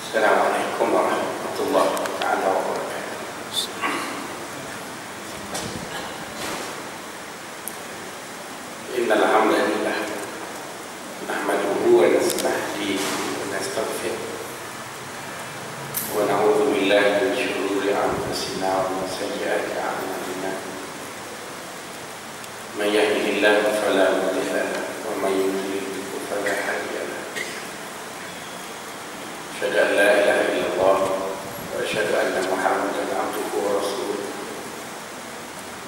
Assalamualaikum warahmatullahi wabarakatuh. Innal hamdalillah nahmaduhu wa nasta'inu wa nastaghfiruh wa na'udzu billahi min shururi anfusina wa min sayyiati a'malina. May yahdihillahu fala mudilla lahu wa may yudlil fala hadiya lahu. Asyhadu an la ilaha illallah wa asyhadu anna Muhammadan abduhu wa rasuluh.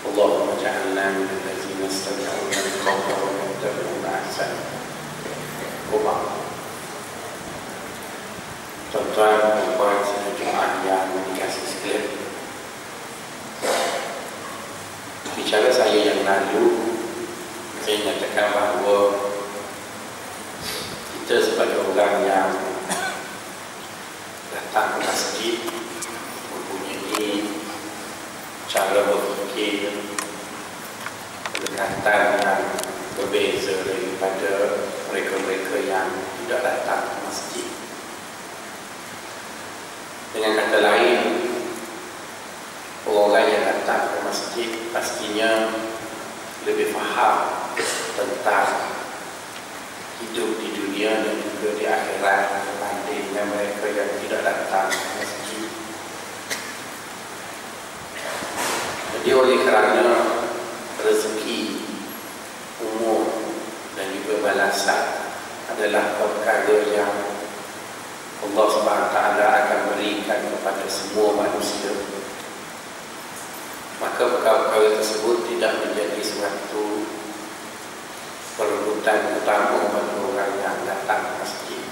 Allahumma ja'alna min allazina istami'una al-qawla wa yattabi'una ahsana. Tuan-tuan dan puan Jumaat yang dikasihi sekalian, bicara saya yang lalu, saya nyatakan bahawa kita sebagai orang yang datang ke masjid mempunyai cara berfikir, pendekatan yang berbeza daripada mereka-mereka yang tidak datang ke masjid. Dengan kata lain, orang yang datang ke masjid pastinya lebih faham tentang hidup di dunia dan juga di akhirat berbanding dengan mereka yang tidak datang ke masjid. Jadi oleh kerana rezeki, umur dan juga balasan adalah perkara yang Allah SWT akan berikan kepada semua manusia, maka perkara-perkara tersebut tidak menjadi suatu perebutan utama bagi orang yang datang ke masjid.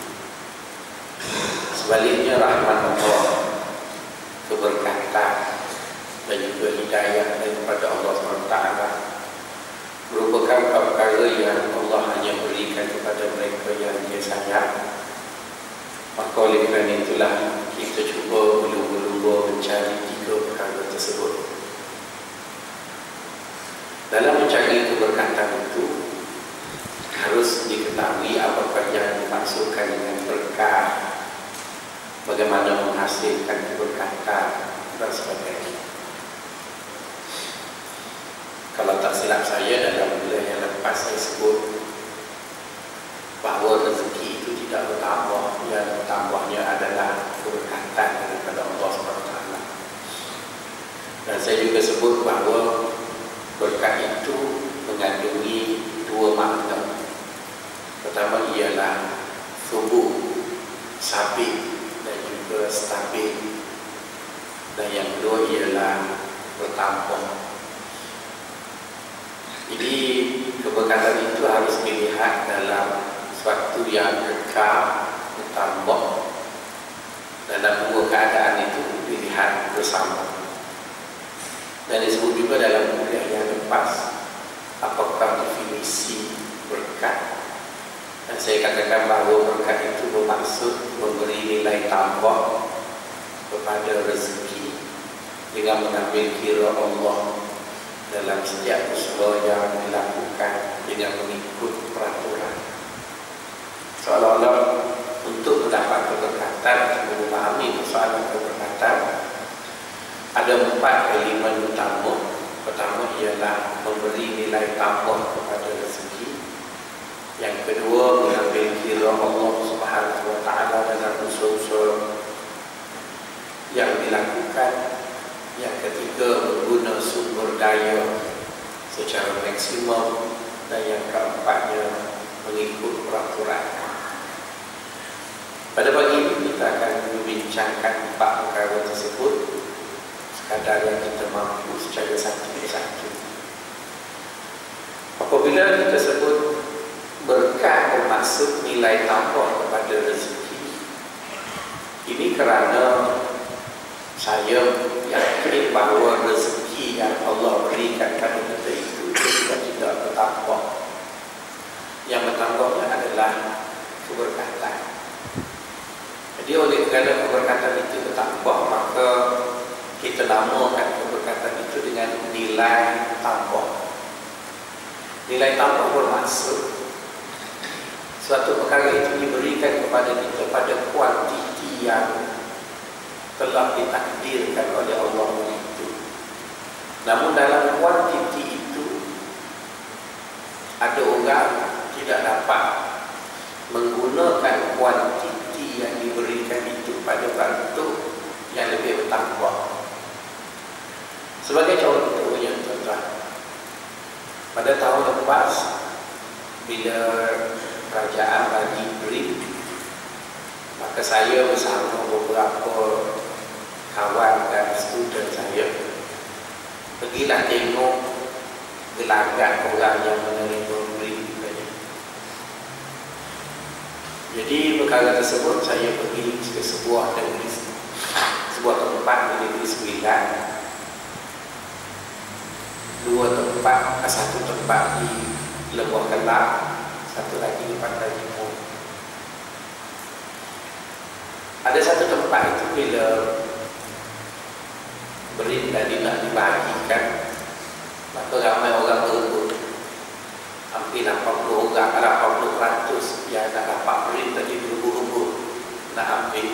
Sebaliknya, rahmat Allah, keberkatan dan juga hidayah daripada Allah SWT merupakan perkara yang Allah hanya berikan kepada mereka yang Dia sayang. Maka oleh kerana itulah kita cuba berlumba-lumba mencari tiga perkara tersebut. Dalam mencari keberkatan itu harus diketahui apakah yang dimaksudkan dengan berkah, bagaimana menghasilkan keberkatan dan sebagainya. Kalau tak silap saya, dalam bulan yang lepas saya sebut bahawa rezeki itu tidak bertambah, yang bertambahnya adalah keberkatan daripada Allah SWT. Dan saya juga sebut bahawa berkat itu mengandungi dua makna. Pertama ialah subur, sabit dan juga stabil, dan yang kedua ialah bertambah. Jadi keberkatan itu harus dilihat dalam suatu yang kekal, bertambah, dan dalam dua keadaan itu dilihat bersama. Dan disebut juga dalam kuliah yang lepas apakah definisi berkat. Dan saya katakan bahawa berkat itu bermaksud memberi nilai tambah kepada rezeki dengan mengambil kira Allah dalam setiap usaha yang dilakukan dengan mengikut peraturan. Seolah-olah untuk mendapat keberkatan, untuk memahami persoalan keberkatan, ada 4 elemen utama. Pertama ialah memberi nilai tambah kepada rezeki. Yang kedua, mengambil kira Allah Subhanahu Wa Taala dalam usaha-usaha yang dilakukan. Yang ketiga, mengguna sumber daya secara maksimum. Dan yang keempatnya, mengikut peraturan. Pada pagi ini kita akan membincangkan 4 perkara tersebut sekadar yang kita mampu secara satu persatu. Apabila kita sebut berkat bermaksud nilai tambah kepada rezeki, ini kerana saya yakin bahawa rezeki yang Allah berikan kepada kita itu juga tidak bertambah. Yang bertambahnya adalah keberkatan. Jadi oleh kerana keberkatan itu bertambah, maka kita namakan keberkatan itu dengan nilai tambah. Nilai tambah bermaksud suatu perkara itu diberikan kepada kita pada kuantiti yang telah ditakdirkan oleh Allah itu. Namun dalam kuantiti itu ada orang tidak dapat menggunakan kuantiti yang diberikan itu pada bentuk yang lebih bertakwa. Sebagai contoh yang tuan-tuan, pada tahun lepas bila kerajaan bagi beri, maka saya bersama beberapa kawan dan student saya pergilah tengok gelagat orang yang menerima beri. Jadi perkara tersebut saya pergi ke sebuah negeri, sebuah tempat di Negeri Sembilan. Satu tempat di Lembah Kelak, satu lagi di Pantai Timur. Ada satu tempat itu bila beri tadi nak dibagikan, maka ramai orang berebut. Hampir 80 orang, 80% yang nak dapat beri tadi berebut-rebut nak ambil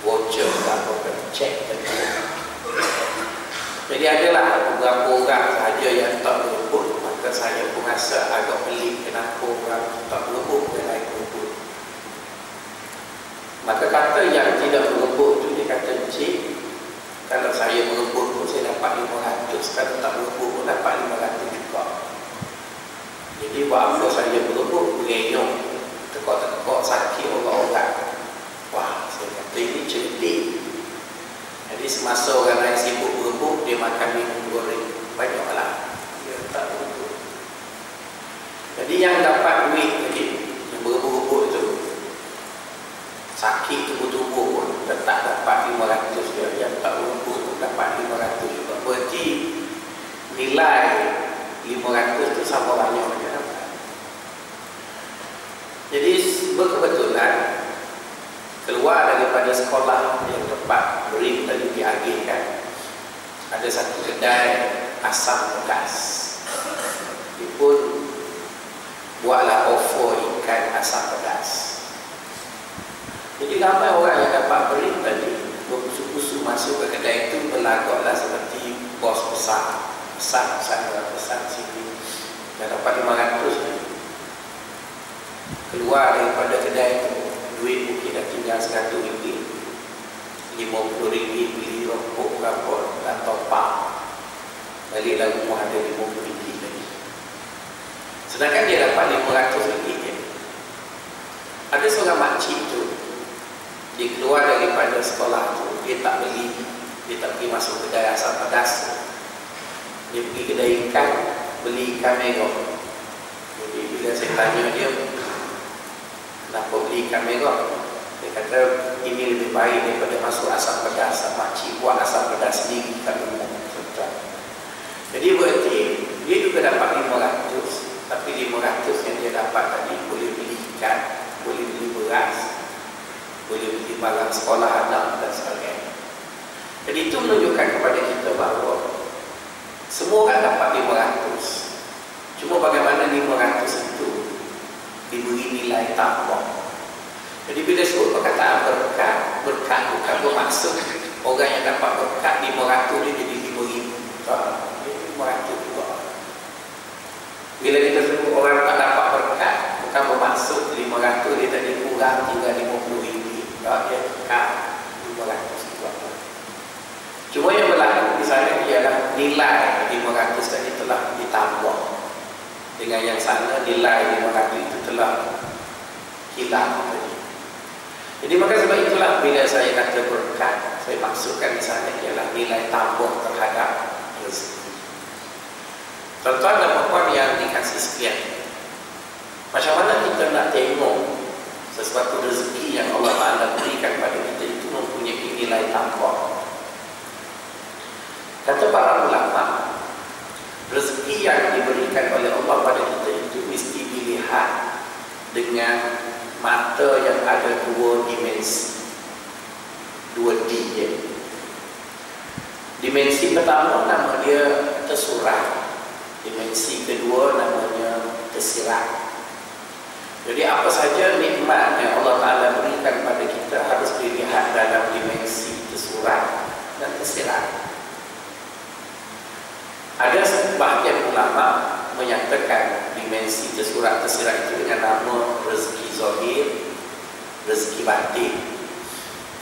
voucher atau cek tadi. Jadi adalah beberapa orang sahaja yang tak berebut. Maka saya pun rasa agak pelik kenapa orang tak berebut dan lain berebut. Maka kata yang tidak berebut itu, dia kata, "Cik, kalau saya berebut pun saya dapat 500, kalau tak berebut pun dapat 500 juga." Jadi buat apa saya berebut, berenyong, tekok-tekok sakit orang-orang. Wah, saya kata ini cerdik. Jadi semasa orang lain sibuk berebut, dia makan minum goreng banyaklah, dia tak berebut. Jadi yang dapat duit tadi, yang berebut-rebut itu, sakit tubuh-tubuh pun tetap dapat 500 dia. Yang tak berebut pun dapat 500 juga. Berarti nilai 500 itu sama banyak dapat. Jadi berkebetulan keluar daripada sekolah yang tempat beri tadi diagihkan, ada satu kedai asam pedas. Dia pun buatlah offer ikan asam pedas. Jadi ramai orang yang dapat beri tadi berpusu-pusu masuk ke kedai itu, berlagaklah seperti bos besar, pesan sini dan dapat 500. Keluar daripada kedai itu, duit mungkin dah tinggal RM100, RM50 beli rokok berapa dan topak. Baliklah rumah ada RM50 lagi. Sedangkan dia dapat RM500 je. Ada seorang makcik tu, dia keluar daripada sekolah tu, dia tak beli, dia tak pergi masuk kedai asam pedas. Dia pergi kedai ikan, beli ikan merah. Jadi bila saya tanya dia, kenapa beli ikan merah? Dia kata, ini lebih baik daripada masuk asam pedas. Makcik buat asam pedas sendiri kat rumah. Jadi berarti dia juga dapat 500, tapi 500 yang dia dapat tadi boleh beli ikan, boleh beli beras, boleh beli barang sekolah anak dan sebagainya. Jadi itu menunjukkan kepada kita bahawa semua orang dapat 500. Cuma bagaimana 500 itu diberi nilai tambah. Jadi bila sebut perkataan berkat, berkat bukan bermaksud orang yang dapat berkat 500 dia jadi 5,000. Tak, 500 juga. Bila kita sebut orang tak dapat berkat, bukan bermaksud 500 dia tadi kurang tinggal 50,000. Tak, dia berkat 500 juga. Cuma yang berlaku di sana ialah nilai 500 tadi telah ditambah. Dengan yang sana nilai 500 itu telah hilang tadi. Jadi maka sebab itulah bila saya kata berkat, saya maksudkan di sana ialah nilai tambah terhadap rezeki. Tuan-tuan dan puan yang dikasih sekalian, macam mana kita nak tengok sesuatu rezeki yang Allah Ta'ala berikan pada kita itu mempunyai nilai tambah? Kata para ulama, rezeki yang diberikan oleh Allah pada kita itu mesti dilihat dengan mata yang ada dua dimensi, 2D ya. Dimensi pertama nama dia tersurat, dimensi kedua namanya tersirat. Jadi apa saja nikmat yang Allah Ta'ala berikan pada kita harus dilihat dalam dimensi tersurat isi tersirat itu dengan nama rezeki zahir, rezeki batin.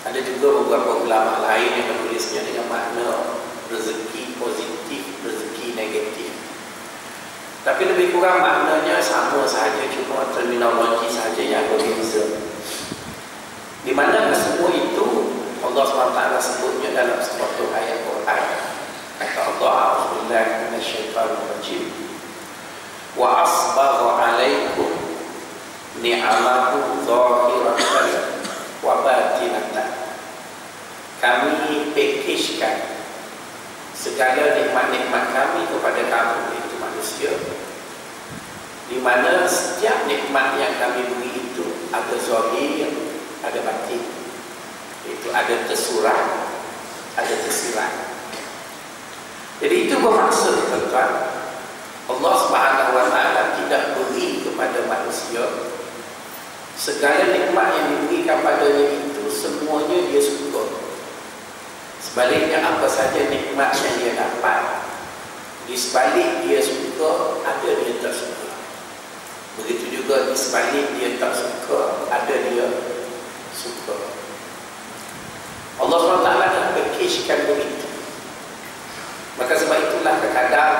Ada juga beberapa ulama lain yang menulisnya dengan makna rezeki positif, rezeki negatif. Tapi lebih kurang maknanya sama sahaja, cuma terminologi sahaja yang berbeza. Di mana semua itu Allah SWT sebutnya dalam suatu ayat Quran. Kata Allah, A'udzubillahi minasyaitonirrajim. Wa asbagha 'alaikum ni'amahu zahiratan wa batinatan. Kami pakejkan segala nikmat-nikmat kami kepada kamu, itu manusia, di mana setiap nikmat yang kami beri itu ada zahir, ada batin. Itu ada tersurat, ada tersirat. Jadi itu bermaksud, tuan-tuan, Allah Subhanahu wa Ta'ala tidak beri kepada manusia segala nikmat yang diberikan padanya itu semuanya dia suka. Sebaliknya, apa saja nikmat yang dia dapat, di sebalik dia suka, ada dia tak suka. Begitu juga di sebalik dia tak suka, ada dia suka. Allah SWT dah pakejkan begitu. Maka sebab itulah kadang-kadang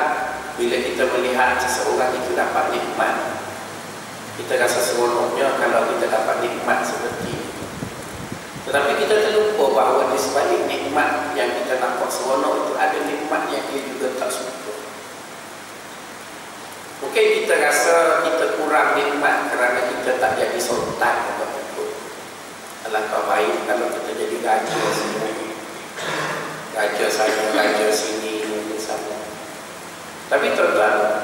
bila kita melihat seseorang itu dapat nikmat, kita rasa seronoknya kalau kita dapat nikmat seperti itu. Tetapi kita terlupa bahawa di sebalik nikmat yang kita nampak seronok itu ada nikmat yang dia juga tak suka. Mungkin kita rasa kita kurang nikmat kerana kita tak jadi sultan atau apa. Alangkah baik kalau kita jadi raja semua. Raja sana, raja sini, misalnya. Tapi tuan-tuan,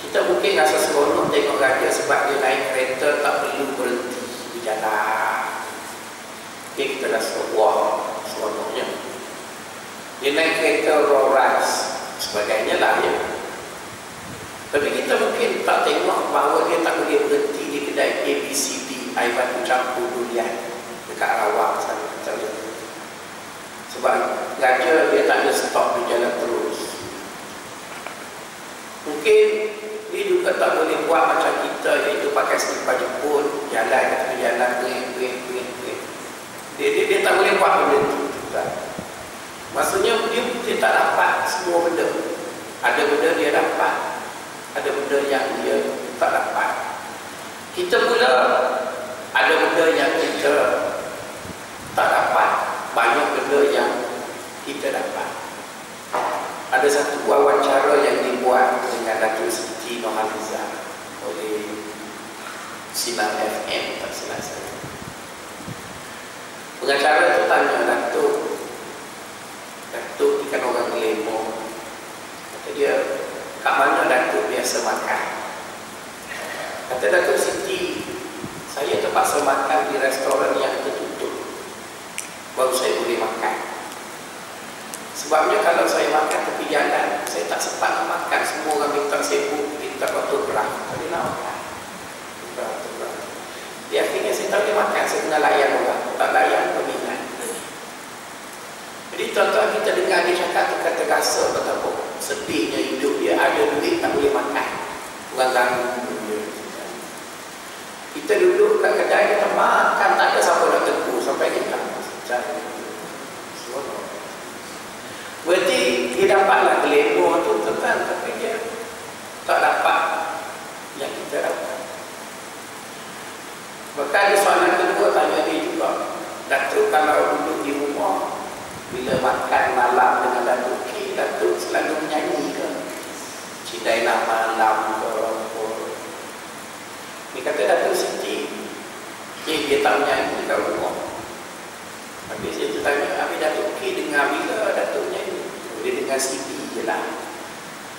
kita mungkin rasa seronok tengok raja sebab dia naik kereta tak perlu berhenti di jalan. Okay, kita rasa wah, seronoknya. Dia naik kereta Rolls Royce, sebagainya lah ya. Tapi kita mungkin tak tengok bahawa dia tak boleh berhenti di kedai ABCD air batu campur durian dekat Rawang sana. Sebab raja dia tak ada stop di jalan terus. Mungkin dia juga tak boleh buat macam kita, iaitu pakai selipar jepun, jalan ke jalan kering. Dia tak boleh buat benda itu. Maksudnya dia tak dapat semua benda. Ada benda dia dapat, ada benda yang dia tak dapat. Kita pula ada benda yang kita tak dapat, banyak benda yang kita dapat. Ada satu wawancara yang dibuat dengan Datuk Siti Nurhaliza oleh Sinar FM, tak silap saya. Pengacara itu tanya Datuk ni kan orang Kelemo. Kata dia, kat mana Datuk biasa makan? Kata Datuk Siti, saya terpaksa makan di restoran yang tertutup, baru saya boleh makan. Sebabnya kalau saya makan tepi jalan, saya tak sempat nak makan. Semua orang minta sibuk, minta autograf, tak boleh nak makan. Di akhirnya saya tak boleh makan, saya kena layan orang. Tak layan peminat. Jadi tuan-tuan, kita dengar dia cakap tu, kata rasa betapa sedihnya hidup dia. Ada duit tak boleh makan, orang ganggu dia. Kita duduk kat kedai, kita makan, tak ada siapa nak tegur sampai kita berarti dia dapatlah Kelemo tu tuan-tuan, tapi dia tak dapat yang kita dapat. Maka ada soalan kedua tanya dia juga, Datuk kalau duduk di rumah bila makan malam dengan Datuk K, Datuk selalu menyanyi ke? Cidai nama malam ke apa? Dia kata Datuk Siti, dia tak menyanyi kat rumah. Habis saya tanya, habis Datuk K dengar bila Datuk nyanyi? Dia dengar CD je lah.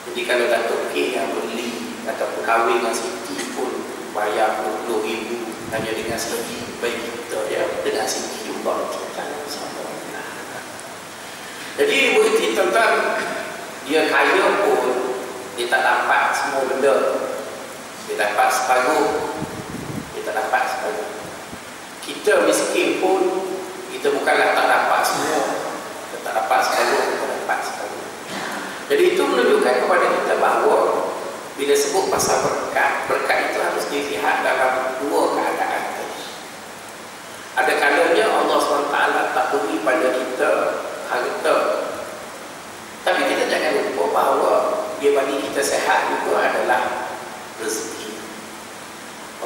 Jadi kalau Datuk K yang beli atau kahwin dengan Siti pun bayar 20,000 hanya dengan CD, baik kita ya dengan CD juga. Jadi begitu tuan-tuan, dia kaya pun dia tak dapat semua benda. Dia dapat separuh, dia tak dapat separuh. Kita miskin pun kita bukanlah tak dapat semua, kita tak dapat separuh, kita dapat separuh. Jadi itu menunjukkan kepada kita bahawa Bila sebut pasal berkat, berkat itu harus dilihat dalam dua keadaan. Ada kalanya Allah SWT tak beri pada kita harta, tapi kita jangan lupa bahawa Dia bagi kita sehat juga adalah rezeki.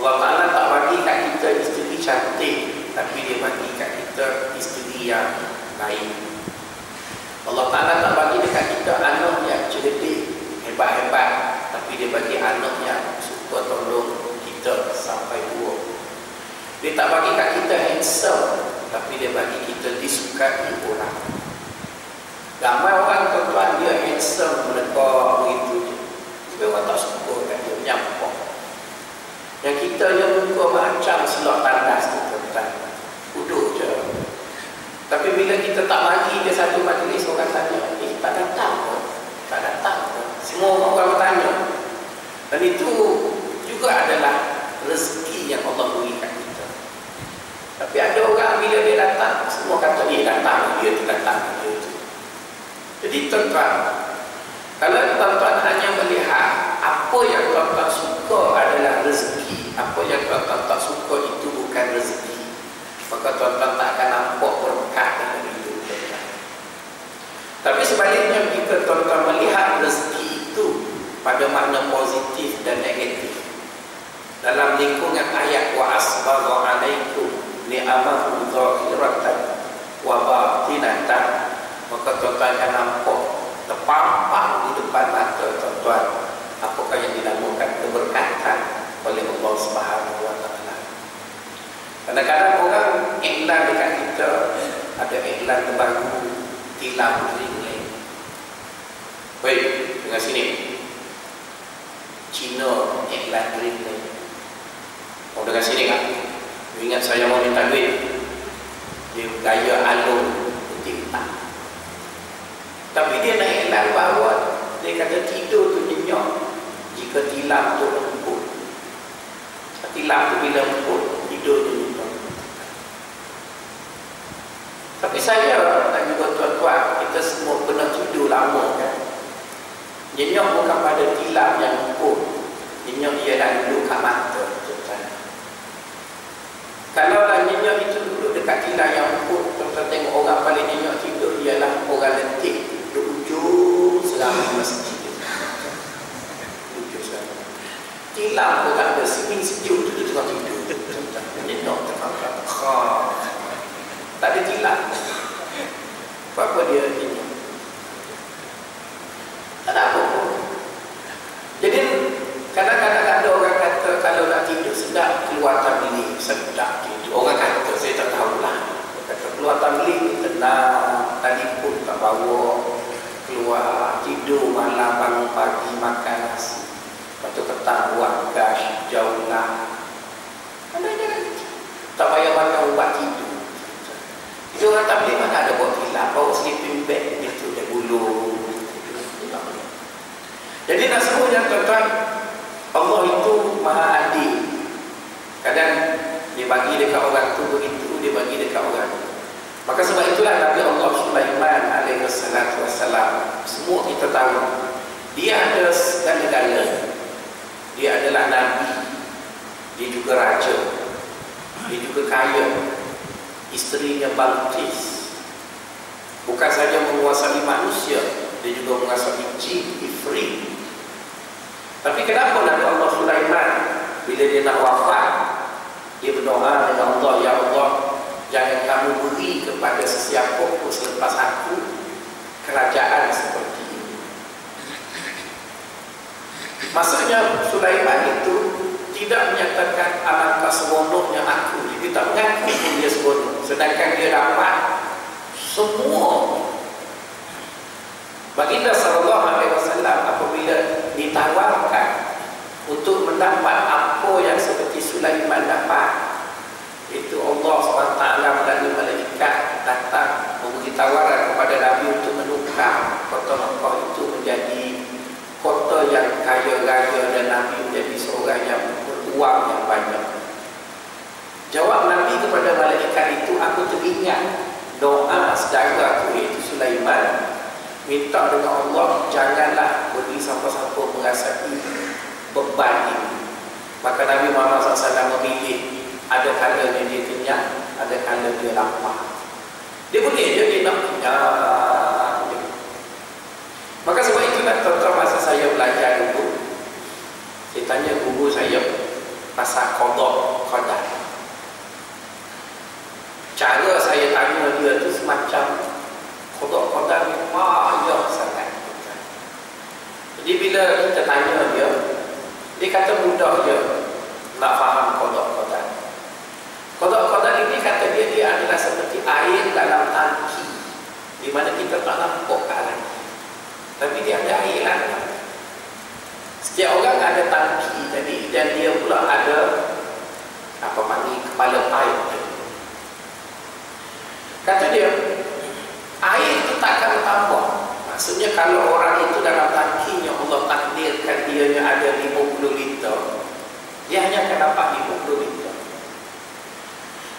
Allah Ta'ala tak bagi kat kita isteri cantik, tapi Dia bagi kat kita isteri yang baik. Allah Ta'ala tak bagi dekat kita anak yang cerdik, hebat-hebat, tapi Dia bagi anak yang suka tolong kita sampai tua. Dia tak bagi kat kita handsome, tapi Dia bagi kita disukai orang. Ramai orang tuan-tuan dia handsome, menekor begitu je, tapi orang tak suka kat dia, menyampok. Yang kita yang muka macam selok tandas tu tuan-tuan, duduk je. Tapi bila kita tak bagi dia satu majlis, orang tanya, tak datang ke? Tak datang ke? Semua orang bertanya. Dan itu juga adalah rezeki yang Allah beri kat kita. Tapi ada orang bila dia datang, semua kata dia datang, dia tu datang, dia tu. Jadi tuan-tuan, kalau tuan-tuan hanya melihat apa yang tuan-tuan suka adalah rezeki, apa yang tuan-tuan tak suka itu bukan rezeki, maka tuan-tuan tak akan nampak berkat dalam hidup tuan-tuan. Tapi sebaliknya, jika tuan-tuan melihat rezeki itu pada makna positif dan negatif, dalam lingkungan ayat wa asbagha alaikum ni'amahu zahiratan wa batinatan, maka tuan-tuan akan nampak terpampang di depan mata tuan-tuan apakah yang dinamakan keberkatan oleh Allah Subhanahu wa Ta'ala. Kadang-kadang orang iklan dekat kita, ada iklan baru tilam ringgit. Baik, dengar sini. Cina iklan ringgit. Mau dengar sini kan? Ingat saya mau minta duit, dia gaya alung tak. Tapi dia nak iklan bahawa dia kata tidur tu nyenyak jika tilam tu empuk. Tilam tu bila empuk, tidur tu nyenyak. Tapi saya dan juga tuan-tuan, kita semua pernah tidur lama kan. Nyenyak bukan pada tilam yang empuk, nyenyak dia dah duduk kat mata. Kalau lah nyenyak itu duduk dekat tilam yang empuk, tuan-tuan tengok orang paling nyenyak tidur ialah orang lentik, duduk ujung selama masjid. Ujung selama. Tilam pun tak ada, sini sejuk tu tengah tidur. Nyenyak terangkat. Tak ada tilam. Apa dia nyenyak? Tak ada apa pun. Jadi kadang-kadang ada orang kata kalau nak tidur sedap keluar tabligh, sedap tidur. Orang kata, saya tak tahulah. Kata keluar tabligh tenang, tadi pun tak bawa, keluar tidur malam, bangun pagi makan nasi, lepas tu petang buat gas jauh lah. Tak payah makan ubat tidur. Itu orang tabligh mana ada buat hilang, bawa sleeping bag itu dia bulu. Jadi nak semuanya tuan-tuan, Allah itu maha adil. Kadang dia bagi dekat orang tu begitu, dia bagi dekat orang. Maka sebab itulah Nabi Allah Sulaiman alaihi wassalam, semua kita tahu dia ada segala-galanya. Dia adalah Nabi, dia juga raja, dia juga kaya. Isterinya Balqis bukan saja menguasai manusia, dia juga menguasai jin, ifrit. Tapi kenapa Nabi Allah Sulaiman bila dia nak wafat, dia berdoa dengan Allah, ya Allah, jangan kamu beri kepada sesiapa pun selepas aku kerajaan seperti ini. Maksudnya Sulaiman itu tidak menyatakan alangkah seronoknya aku, dia tak mengaku pun dia seronok, sedangkan dia dapat semua. Baginda sallallahu alaihi wasallam apabila ditawarkan untuk mendapat apa yang seperti Sulaiman dapat, itu Allah SWT melalui malaikat datang memberi tawaran kepada Nabi untuk menukar kota Mekah itu menjadi kota yang kaya raya dan Nabi menjadi seorang yang beruang yang banyak. Jawab Nabi kepada malaikat itu, aku teringat doa saudaraku iaitu Sulaiman, minta dengan Allah janganlah beri siapa-siapa merasai beban ini. Maka Nabi Muhammad SAW memilih, ada kalanya dia kenyang, ada kalanya dia lapar. Dia boleh je dia nak kenyang. Maka sebab itulah tuan-tuan, masa saya belajar dulu, saya tanya guru saya pasal qada qadar. Cara saya tanya dia tu semacam qada qadar ni payah sangat. Jadi bila kita tanya dia, dia kata mudah je nak faham qada qadar. Qada qadar ini kata dia adalah seperti air dalam tangki, di mana kita tak nampak air, tapi dia ada air lah. Setiap orang ada tangki tadi, dan dia pula ada apa panggil kepala air. Kata dia, air itu tak akan bertambah. Maksudnya kalau orang itu dalam tangkinya Allah takdirkan dianya ada 50 liter, dia hanya akan dapat 50 liter.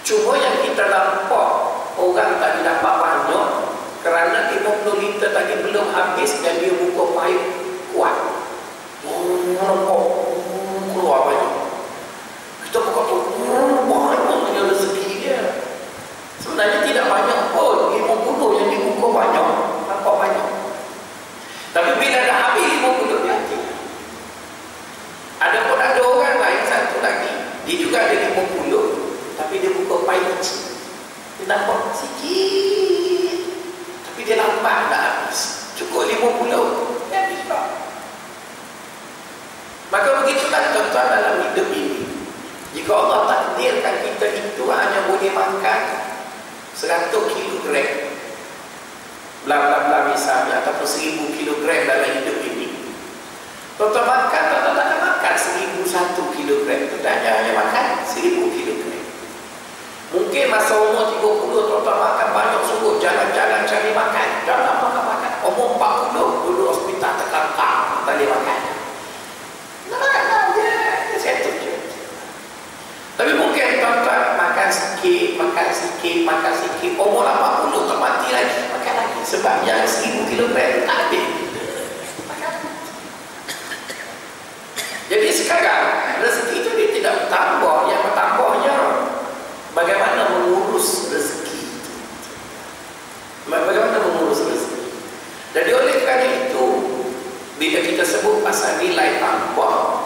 Cuma yang kita nampak orang tak dapat banyak kerana 50 liter tadi belum habis dan dia buka paip kuat. Keluar banyak. Kita buka tu banyaknya rezeki dia. Sebenarnya tidak banyak pun, 50 yang dibuka banyak, nampak banyak. Tapi bila dah habis 50 dia hati. Ada pun ada orang lain satu lagi, dia juga ada 50, tapi dia buka paip kecil. Dia nampak sikit, tapi dia lambat dah habis. Cukup 50, dia habis tak. Maka begitulah tuan-tuan dalam hidup ini. Jika Allah takdirkan kita itu hanya boleh makan 100 kilogram, bla-bla-bla misalnya, ataupun 1000 kilogram dalam hidup ini, tuan-tuan makan, tuan-tuan tak makan 1001 kilogram, tuan-tuan hanya makan 1000 kilogram. Mungkin masa umur 30, tuan-tuan makan banyak sungguh, jalan-jalan cari makan, jangan makan-makan. Umur 40, duduk hospital terkangkang, tak boleh makan. Tapi mungkin tuan-tuan makan sikit, umur 80 tak mati lagi, makan lagi. Sebab yang 1000 kilogram tak habis. Jadi sekarang rezeki itu dia tidak bertambah. Yang bertambahnya bagaimana mengurus rezeki. Bagaimana mengurus rezeki. Jadi oleh kerana itu, bila kita sebut pasal nilai tambah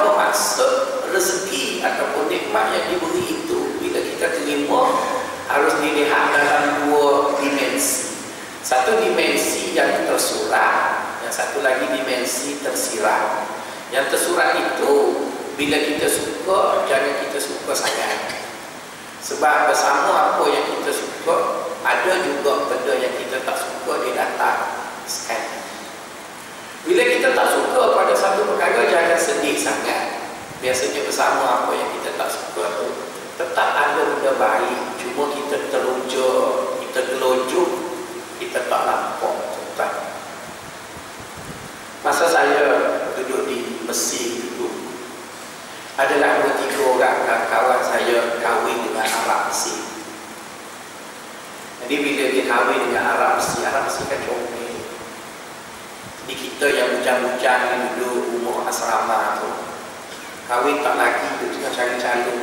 bermaksud rezeki ataupun nikmat yang diberi itu, bila kita terima, harus dilihat dalam 2 dimensi. Satu dimensi yang tersurat, yang satu lagi dimensi tersirat. Yang tersurat itu, bila kita suka, jangan kita suka sangat. Sebab bersama apa yang kita suka, ada juga benda yang kita tak suka, dia datang sekali. Bila kita tak suka pada satu perkara, jangan sedih sangat. Biasanya bersama apa yang kita tak suka tu, tetap ada benda baik. Cuma kita terujuk, kita gelojok, kita tak nampak. Tetap. Masa saya duduk di Mesir dulu, adalah 2-3 orang kawan saya kahwin dengan Arab Mesir. Jadi bila dia kahwin dengan Arab Mesir kan comel. Di kita yang bujang-bujang duduk rumah asrama tu, kahwin tak lagi, tu tengah cari calon.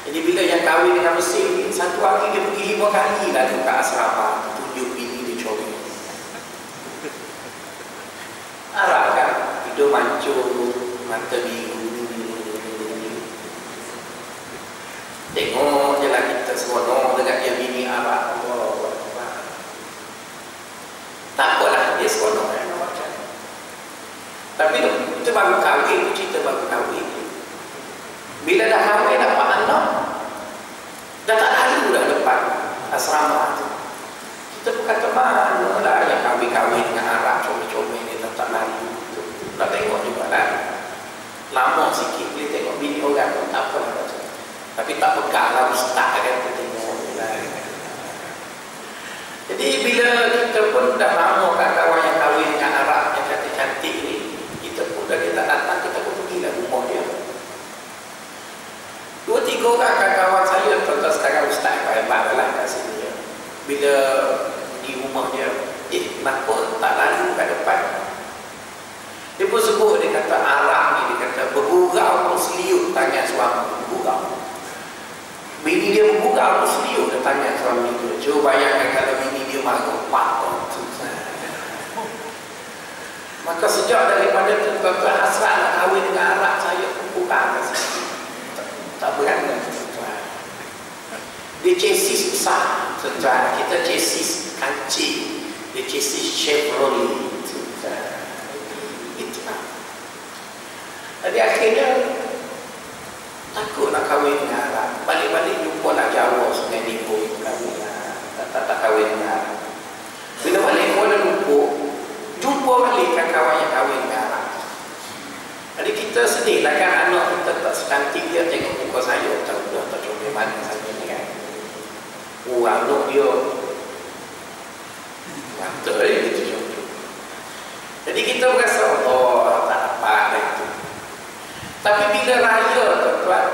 Jadi bila yang kahwin dengan Mesir ni, satu hari dia pergi 5 kali lah tu kat asrama, tunjuk bini dia comel. Arab kan, hidung mancung, mata biru. Tengok je lah kita seronok dengan dia bini Arab. Tak apalah, dia seronok yang nak macam. Tapi itu baru kahwin, cerita baru kahwin. Bila dah kahwin, dapat anak, dah tak lalu dah depan asrama tu. Kita pun kata, mana lah yang kahwin-kahwin dengan Arab, comel-comel ni, tak lalu. Nak tengok juga lah. Lama sikit, boleh tengok bini orang pun tak apa lah. Tapi tak pegang lah, ustaz kan, kita tengok lah. Jadi bila kita pun dah lama kawan yang kahwin dengan Arab yang cantik-cantik ni, kita pun dah dia tak datang, kita pun pergilah rumah dia. 2-3 orang kawan saya, tuan-tuan sekarang ustaz hebat lah kat sini. Bila di rumah dia, kenapa tak lalu kat depan? Dia pun sebut dia kata Arab ni, dia kata bergurau pun seliuk tangan suami, bergurau. Bini dia bergurau pun seliuk dia tangan suami tu. Cuba bayangkan kalau bini dia marah, patut. Maka sejak daripada tu tuan-tuan hasrat nak kahwin dengan Arab, saya pun kurang tak berani. Dia chassis besar, tuan-tuan. Kita chassis kancing, dia chassis Chevrolet. Itulah. Jadi akhirnya takut nak kahwin dengan Arab. Balik-balik jumpa nak Jawa, Sungai Nipur, kahwin tak kahwin dengan Arab. Bila balik Kuala Lumpur, jumpa balik kan kawan yang kahwin dengan Arab. Jadi kita sedih lah kan, anak kita tak secantik dia, tengok muka saya, tak comel mana saya ni kan. Anak dia mantap gitu contoh. Jadi kita berasa Allah tak dapat lah itu. Tapi bila raya tuan-tuan,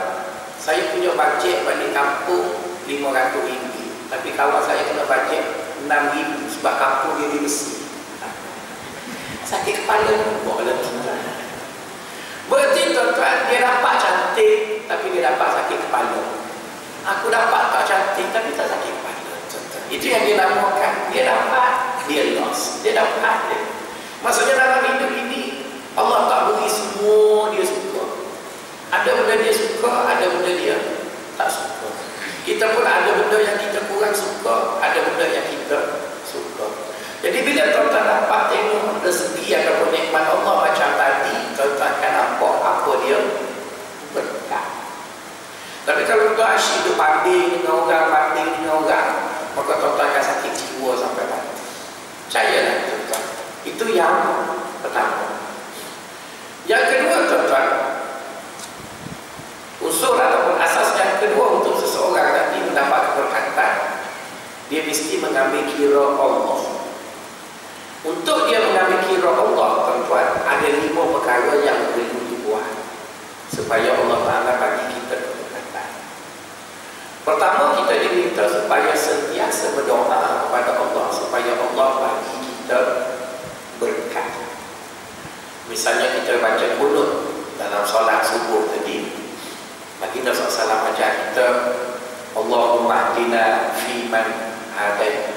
saya punya bajet balik kampung RM500, tapi kawan saya kena bajet RM6,000 sebab kampung dia di Mesir. Sakit kepala pun boleh. Berarti tuan-tuan, dia dapat cantik tapi dia dapat sakit kepala. Aku dapat tak cantik tapi tak sakit kepala. Itu yang dia namakan. Dia dapat, dia lost. Dia dapat dia. Maksudnya dalam hidup ini Allah tak beri semua dia suka. Ada benda dia suka, ada benda dia tak suka. Kita pun ada benda yang kita kurang suka, ada benda yang kita suka. Jadi bila tuan-tuan dapat tengok rezeki ataupun nikmat Allah macam tadi, tuan-tuan akan nampak apa dia berkat. Tapi kalau tuan asyik duduk banding dengan orang, maka tuan-tuan akan sakit jiwa sampai mati. Percayalah tuan-tuan. Itu yang pertama. Yang kedua tuan-tuan, unsur ataupun asas yang kedua untuk seseorang nanti mendapat keberkatan, dia mesti mengambil kira Allah. Untuk dia mengambil kira Allah, tuan-tuan, ada 5 perkara yang perlu dibuat supaya Allah Ta'ala bagi kita keberkatan. Pertama, kita diminta supaya sentiasa berdoa kepada Allah supaya Allah bagi kita berkat. Misalnya kita baca qunut dalam solat subuh tadi, Baginda SAW ajar kita, Allahumma hdina fi man hadait,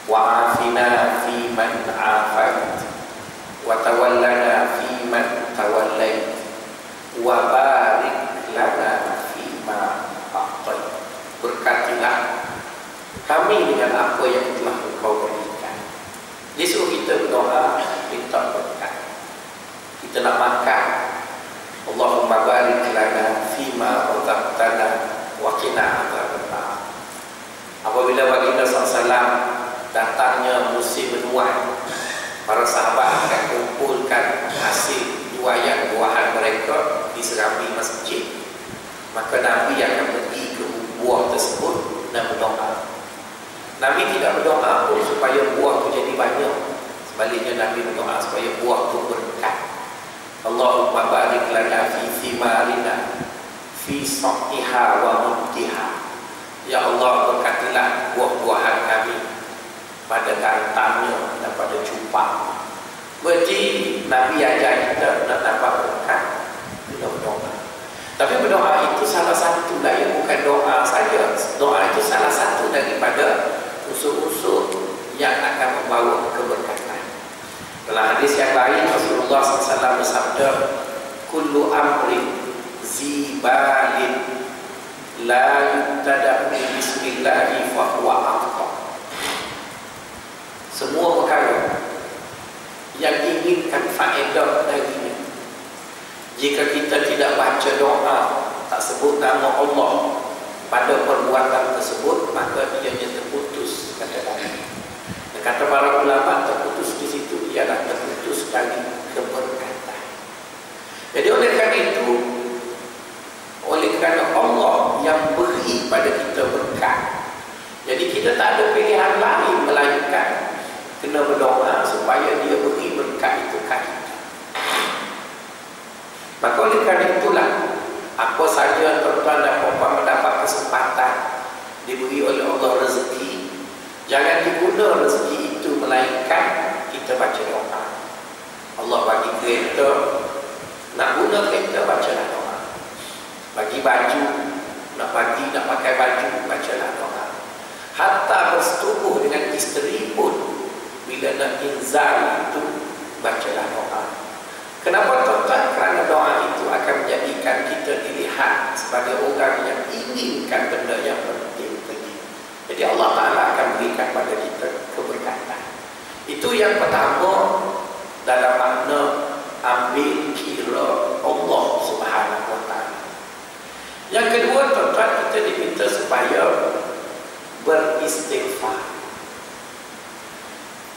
wa afina fi man afait, wa tawallana fi man tawallait, wa barik lana fi ma a'tait. Berkatilah kami dengan apa yang telah Engkau berikan. Dia suruh kita berdoa minta berkat. Kita nak makan, Allahumma barik lana fima razaqtana wa qina adzabannar. Apabila baginda SAW datangnya musim menuai, para sahabat akan kumpulkan hasil buahan mereka di serambi masjid. Maka Nabi akan pergi ke buah tersebut dan berdoa. Nabi tidak berdoa pun supaya buah itu jadi banyak. Sebaliknya Nabi berdoa supaya buah itu berkat. Allahumma barik lana fi thimarina fi saqiha wa muddiha. Ya Allah, berkatilah buah-buahan kami pada gantangnya dan pada cupang. Berarti Nabi ajar kita nak dapat berkat, kita berdoa. Tapi berdoa itu salah satu lah, ya, bukan doa saja. Doa itu salah satu daripada unsur-unsur yang akan membawa keberkatan. Dalam hadis yang lain, Rasulullah SAW bersabda, kullu amrin zibalin la yuttada'u bismillahi fahuwa aqta. Semua perkara yang inginkan faedah darinya, jika kita tidak baca doa, tak sebut nama Allah pada perbuatan tersebut, maka ianya terputus, kata Nabi. Kata para ulama, terputus di situ ialah terputus dari keberkatan. Jadi oleh kerana Allah yang beri pada kita berkat, jadi kita tak ada pilihan lain melainkan kena berdoa supaya dia beri berkat itu kat kita. Maka oleh kerana itulah, apa saja tuan-tuan dan puan-puan mendapat kesempatan diberi oleh Allah rezeki, jangan diguna rezeki itu melainkan kita baca doa. Allah bagi kereta, nak guna kereta bacalah doa. Bagi baju, nak pakai baju, bacalah doa. Hatta bersetubuh dengan isteri pun, bila nak inzal itu, bacalah doa. Kenapa tuan-tuan? Kerana doa itu akan menjadikan kita dilihat sebagai orang yang inginkan benda yang penting tadi. Jadi Allah Ta'ala akan berikan pada kita keberkatan. Itu yang pertama dalam makna ambil kira Allah Subhanahu Wa Ta'ala. Yang kedua, tuan-tuan, kita diminta supaya beristighfar.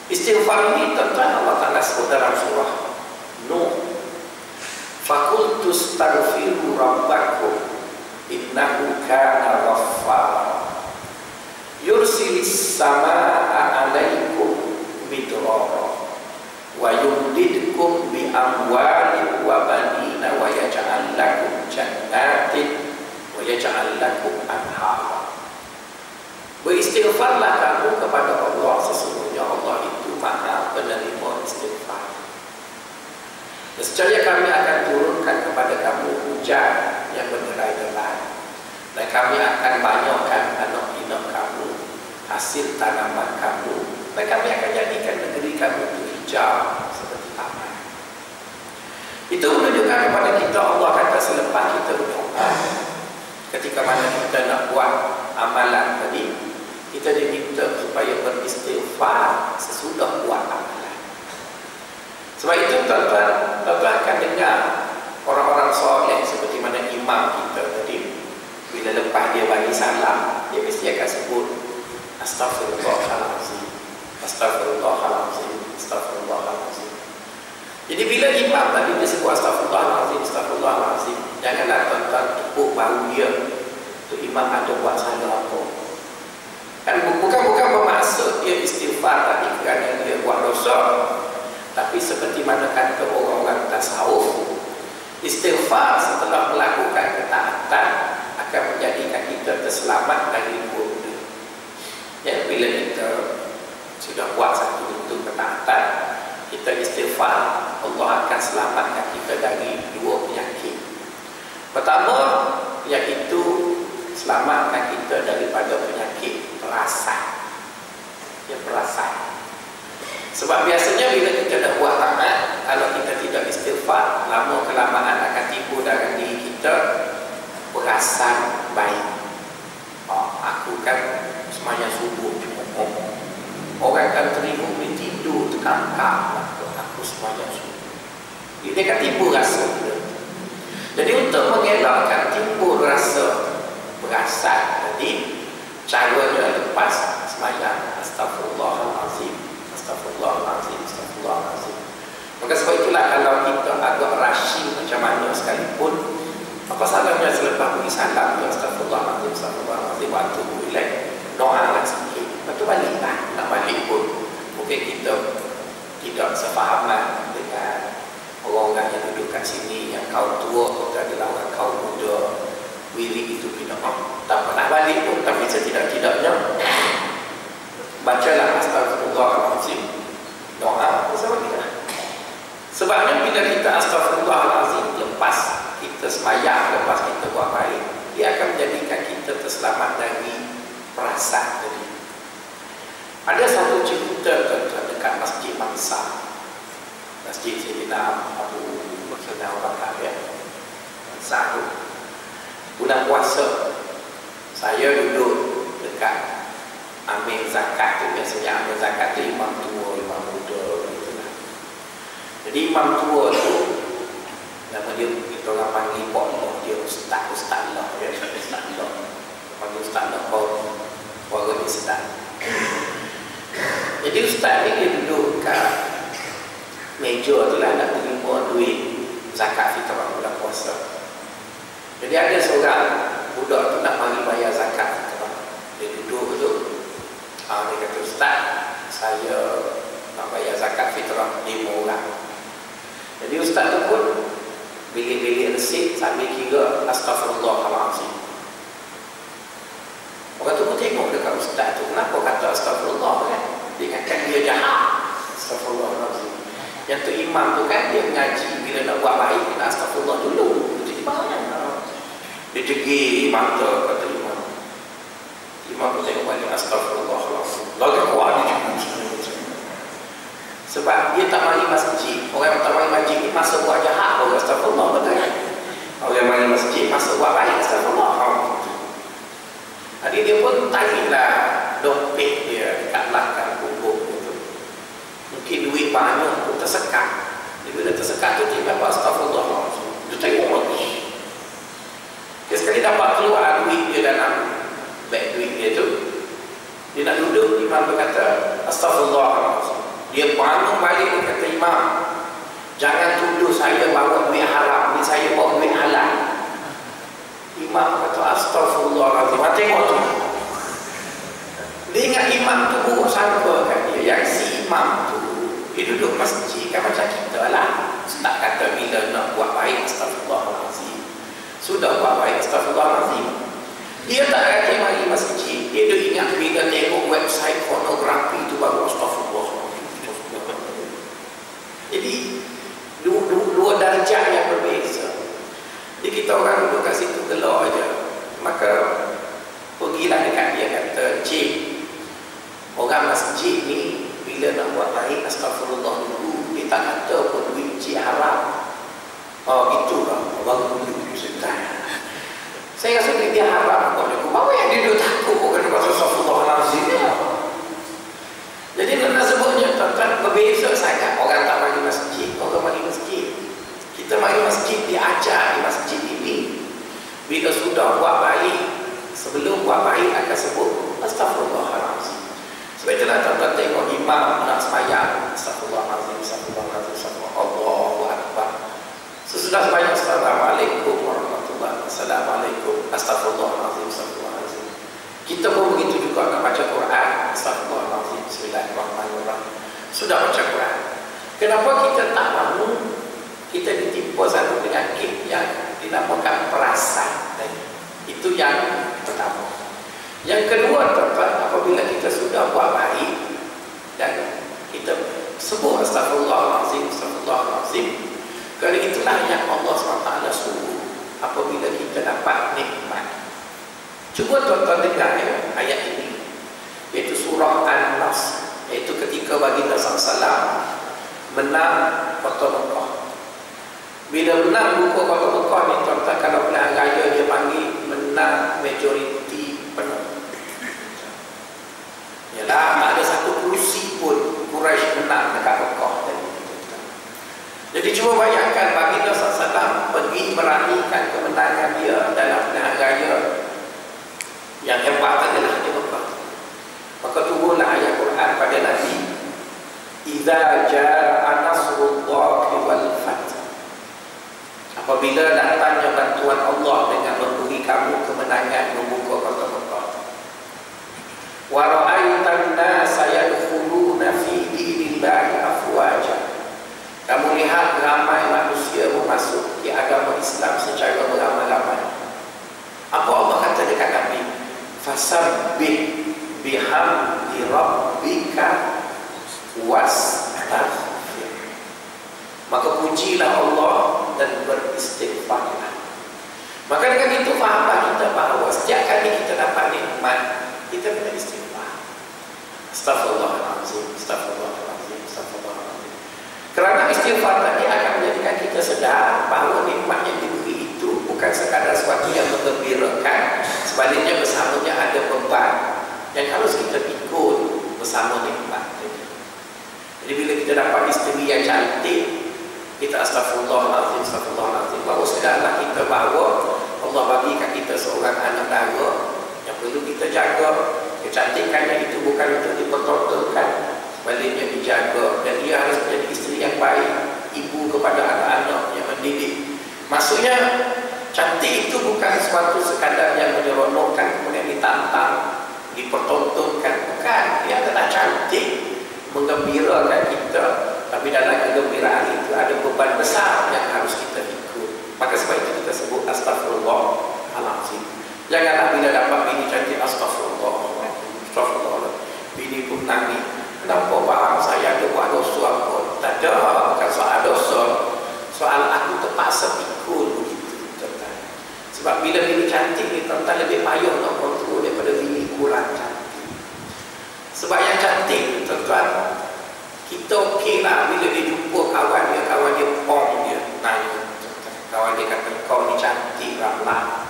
Istighfar ini tuan-tuan Allah Ta'ala sebut dalam surah Nuh. Fakultu astaghfiru rabbakum innahu kana ghaffara yursilis samaa'a 'alaikum midrara wa yumdidkum bi amwalin wa banina wa yaj'al lakum jannatin wa yaj'al lakum anhara. Beristighfarlah kamu kepada Allah, sesungguhnya Allah itu Maha penerima istighfar. Nescaya kami akan turunkan kepada kamu hujan yang berderai-derai, dan kami akan banyakkan anak-anak kamu, hasil tanaman kamu, dan kami akan jadikan negeri kamu itu hijau seperti taman. Itu menunjukkan kepada kita, Allah kata selepas kita berdoa, ketika mana kita nak buat amalan tadi, kita diminta supaya beristighfar sesudah buat amalan. Sebab itu tuan-tuan akan dengar orang-orang soleh seperti mana imam kita tadi, bila lepas dia bagi salam, dia mesti akan sebut Astaghfirullahaladzim, Astaghfirullahaladzim, Astaghfirullahaladzim. Jadi bila imam tadi dia sebut Astaghfirullahaladzim, Astaghfirullahaladzim, janganlah tuan-tuan tepuk bahu dia tu imam ada buat salah apa. Kan bukan bermaksud dia istighfar tadi kerana dia buat dosa. Tapi seperti mana kata orang-orang tasawuf, istighfar setelah melakukan ketaatan akan menjadikan kita terselamat dari dua benda. Ya, bila kita sudah buat satu bentuk ketaatan, kita istighfar, Allah akan selamatkan kita dari dua penyakit. Pertama, iaitu selamatkan kita daripada penyakit perasan. Ya, perasan. Sebab biasanya bila kita dah buat taat, kalau kita tidak istighfar, lama kelamaan akan timbul dalam diri kita perasan baik. Aku kan semayang subuh cuma orang kan terima boleh tidur terkangkang, aku semayang subuh. Dia akan timbul rasa. Jadi untuk mengelakkan timbul rasa perasan tadi, caranya lepas semayang Astaghfirullahaladzim, Astaghfirullahaladzim, Astaghfirullahaladzim. Maka sebab itulah kalau kita agak rasyid macam mana sekalipun, apa salahnya selepas beri salam tu Astaghfirullahaladzim, Astaghfirullahaladzim, waktu relax, doalah sikit, lepas tu baliklah. Nak balik pun mungkin kita tidak sefahaman dengan orang-orang yang duduk kat sini, yang kaum tua kita adalah orang kaum muda, wirid itu tidak tak pernah balik pun, tapi setidak-tidaknya bacalah Astaghfirullahaladzim, doa bersama kita. Sebabnya bila kita Astaghfirullahaladzim, lepas kita semayang, lepas kita buat baik, dia akan menjadikan kita terselamat dari perasaan tadi. Ada satu cerita dekat Masjid Mangsa, Masjid Sayyidina Abu Bakar ya, Mangsa tu. Bulan puasa, saya duduk dekat ambil zakat tu. Biasanya ambil zakat tu imam tua, imam muda gitu lah. Jadi imam tua tu nama dia, kita orang panggil pokok dia ustaz lah ya, ustaz lah. Panggil ustaz lah kau suara dia sedap. Jadi ustaz ni dia duduk kat meja tu lah, nak terima duit zakat fitrah bulan puasa. Jadi ada seorang budak tu nak mari bayar zakat fitrah. Dia duduk tu, dia kata, Ustaz, saya nak bayar zakat fitrah 5 orang. Jadi Ustaz tu pun bilik-bilik resit sambil kira Astaghfirullahaladzim. Orang tu pun tengok dekat Ustaz tu, kenapa kata Astaghfirullah kan? Dia kata dia jahat Astaghfirullahaladzim. Yang tu imam tu kan dia mengaji buat baik, kita astagfirullah dulu. Jadi mana? Dia degil mata kata imam. Imam pun tengok balik, astagfirullahaladzim. Lagi kuat dia cakap. Sebab dia tak mari masjid. Orang yang tak mari masjid ni masa buat jahat, orang astagfirullah, betul kan? Orang yang mari masjid masa buat baik, astagfirullah. Jadi dia pun tariklah dompet dia dekat belakang kubur itu. Mungkin duit banyak pun tersekat. Dia bila tersekat tu dia buat astagfirullah. Dia tengok lagi. Dia sekali dapat keluar duit dia dalam beg duit dia tu. Dia nak duduk, imam berkata astagfirullah. Dia bangun balik, dia kata imam, jangan tuduh saya bawa duit haram, ni saya bawa duit halal. Imam kata astagfirullahaladzim. Tengok tu, dia ingat imam tu buruk sangka kan dia. Yang si imam tu dia duduk masjid kan macam kita lah. Tak kata bila nak buat baik astagfirullahaladzim, sudah buat baik astagfirullahaladzim. Dia tak rajin mari masjid. Dia dah ingat bila tengok website pornografi tu baru astagfirullahaladzim. Jadi dua darjah yang berbeza. Jadi kita orang duduk kat situ gelak aja. Maka pergilah dekat dia, kata, cik, orang masjid ni bila nak buat baik astagfirullah dulu, dia tak kata pun duit cik haram. Oh gitu lah, orang dulu setan. Saya rasa dia haram kau ni. Bawa yang dia duduk takut kau kena pasal astagfirullahaladzim. Jadi nak sebutnya tuan-tuan, berbeza sangat orang tak mari masjid, orang mari masjid. Kita mari masjid, diajar di masjid ini. Bila sudah buat baik, sebelum buat baik akan sebut astagfirullahaladzim. Sebab itulah tuan-tuan tengok imam nak sembahyang, astagfirullahaladzim, astagfirullahaladzim, astagfirullahaladzim, Allahu Akbar. Sesudah sembahyang, assalamualaikum warahmatullahi wabarakatuh, assalamualaikum, astagfirullahaladzim, astagfirullahaladzim. Kita pun begitu juga nak baca Quran, astagfirullahaladzim, bismillahirrahmanirrahim. Sudah baca Quran. Kenapa kita tak mahu? Kita ditimpa satu penyakit yang dinamakan perasaan. Itu yang pertama. Yang kedua, tuan-tuan, apabila kita sudah buat baik dan kita sebut astagfirullahaladzim, astagfirullahaladzim, kerana itulah yang Allah SWT suruh apabila kita dapat nikmat. Cuba tuan-tuan dengar ya, ayat ini, iaitu surah An-Nas, iaitu ketika baginda SAW menang kota Mekah. Bila menang buku kota Mekah ni tuan-tuan, kalau pilihan raya dia panggil menang majoriti penuh. Yalah, tak ada satu kursi pun Quraisy menang dekat Mekah. Jadi cuba bayangkan baginda SAW pergi meraihkan kemenangan dia dalam pilihan raya yang hebat adalah di Mekah. Maka turunlah ayat Quran pada Nabi, idza jaa nasrullahi wal fath. Apabila datangnya bantuan Allah dengan memberi kamu kemenangan membuka kota Mekah. Wa ra'aitan nasa yadkhuluna fi dinillahi afwaja. Kamu lihat ramai manusia memasuki agama Islam secara beramai-ramai. Apa Allah kata dekat Nabi? Fasabbih bihamdi rabbika wastaghfir. Maka pujilah Allah dan beristighfarlah. Maka dengan itu fahamlah kita bahawa setiap kali kita dapat nikmat, kita kena istighfar. Astaghfirullahaladzim, astaghfirullahaladzim, astaghfirullahaladzim. Kerana istighfar tadi akan menjadikan kita sedar bahawa nikmat yang diberi itu bukan sekadar sesuatu yang menggembirakan. Sebaliknya bersamanya ada beban yang harus kita pikul bersama nikmat. Jadi bila kita dapat isteri yang cantik, kita astagfirullahaladzim, astagfirullahaladzim, baru sedarlah kita bahawa Allah bagikan kita seorang anak dara yang perlu kita jaga. Kecantikannya itu bukan untuk dipertontonkan, sebaliknya dijaga, dan dia harus menjadi isteri yang baik, ibu kepada anak-anak yang mendidik. Maksudnya cantik itu bukan sesuatu sekadar yang menyeronokkan kemudian ditantang, dipertontonkan, bukan. Dia adalah cantik, menggembirakan kita, tapi dalam kegembiraan itu ada beban besar yang harus kita ikut. Maka sebab itu kita sebut astagfirullahaladzim. Janganlah bila dapat bini cantik astagfirullah, astagfirullah, bini pun nangis, kenapa bang saya ada buat dosa apa? Tak ada, bukan soal dosa, soal aku terpaksa pikul begitu, tuan-tuan. Sebab bila bini cantik ni, tuan-tuan lebih payah nak kontrol daripada bini kurang cantik. Sebab yang cantik, tuan-tuan, kita okey lah bila dia jumpa kawan dia pom dia nanya, tuan-tuan. Kawan dia kata, kau ni cantik ramlah.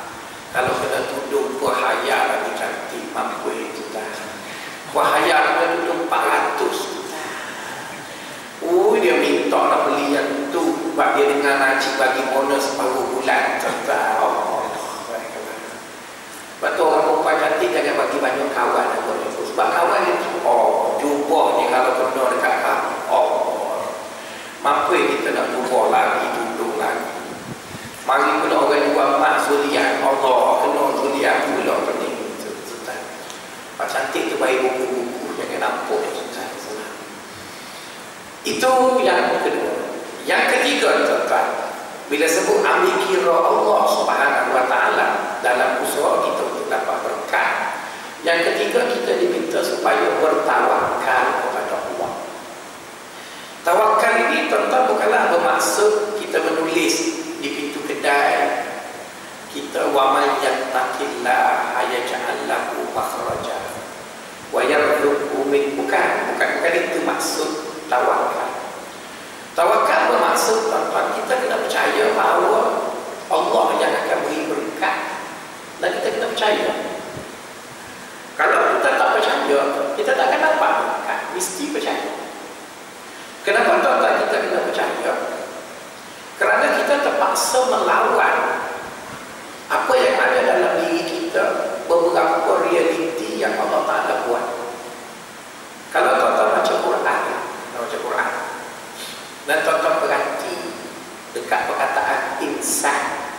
Kalau kena tudung Wahaya lagi cantik, mampu itu dah. Wahaya kena tudung 400. Dia minta nak beli yang tu sebab dia dengar Najib bagi bonus separuh bulan. Sebab tu orang perempuan cantik jangan bagi banyak kawan. Sebab kawan dia tu, jumpa ni kalau kena dekat kamu, mampu kita nak jumpa lagi, tudung lagi. Mari kena orang jual mak Zulian, Allah kena Zulian pula pening. Pak cantik tu baik buku-buku, jangan nampak yang susah. Itu yang kedua. Yang ketiga, tuan-tuan, bila sebut ambil kira Allah Subhanahu wa ta'ala dalam usaha kita untuk dapat berkat. Yang ketiga, kita diminta supaya bertawakal kepada Allah. Tawakal ini, tuan-tuan, bukanlah bermaksud kita menulis di pintu kedai kita wa man yattaqillah yaj'al lahu makhraja wa yarzuqhu min bukan itu maksud tawakal. Tawakal bermaksud, tuan-tuan, kita kena percaya bahawa Allah yang akan beri berkat dan kita kena percaya. Kalau kita tak percaya, kita tak akan dapat berkat. Mesti percaya. Kenapa, tuan-tuan, kita kena percaya? Kerana kita terpaksa melawan apa yang ada dalam diri kita, beberapa realiti yang Allah Ta'ala buat. Kalau tuan-tuan baca Quran dan tuan-tuan perhati dekat perkataan insan,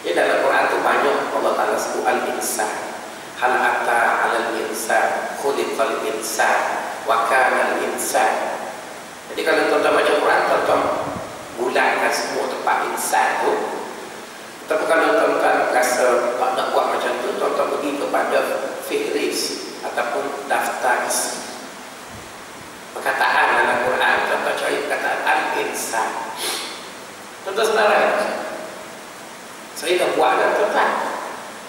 ya, dalam Quran tu banyak Allah Ta'ala sebut al-insan. Hal ata 'alal insan khuliqal insan wa kana al-insan. Jadi kalau tuan-tuan baca Quran, tuan-tuan bulatkan semua tempat insan tu. Tapi kalau tuan-tuan rasa tak nak buat macam tu, tuan-tuan pergi kepada fihris ataupun daftar isi perkataan dalam Quran. Tuan-tuan cari perkataan al-insan. Tuan-tuan sebenarnya saya dah buat dah, tuan-tuan.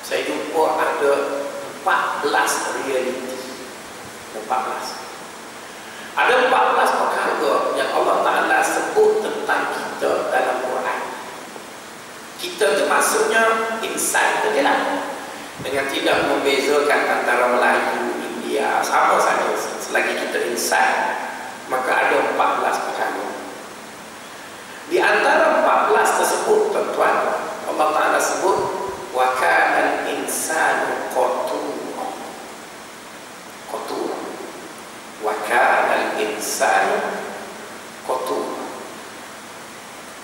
Saya jumpa ada 14 realiti. 14. Ada 14 perkara yang Allah Ta'ala sebut tentang kita dalam Quran. Kita tu maksudnya insan tu je lah. Dengan tidak membezakan antara Melayu, India, sama saja. Selagi kita insan, maka ada 14 perkara. Di antara 14 tersebut, tuan-tuan, Allah Ta'ala sebut wa kana al-insanu qatura. Qatura. Wa kana al-insanu qatura.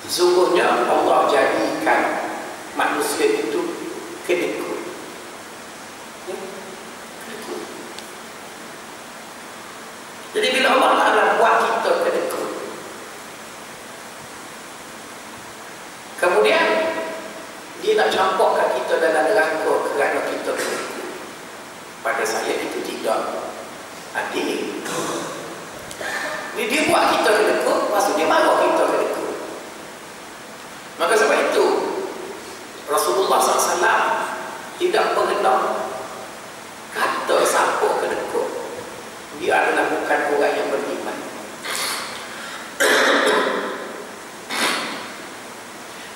Sesungguhnya Allah jadikan manusia itu kedekut. Kedekut. Jadi bila Allah Ta'ala buat kita kedekut, kemudian dia nak campurkan kita dalam neraka kerana kita kedekut. Pada saya itu tidak adil. Dia buat kita kedekut, maksud dia marah kita kedekut. Maka sebab itu Rasulullah SAW tidak pernah kata siapa kedekut dia adalah bukan orang yang beriman.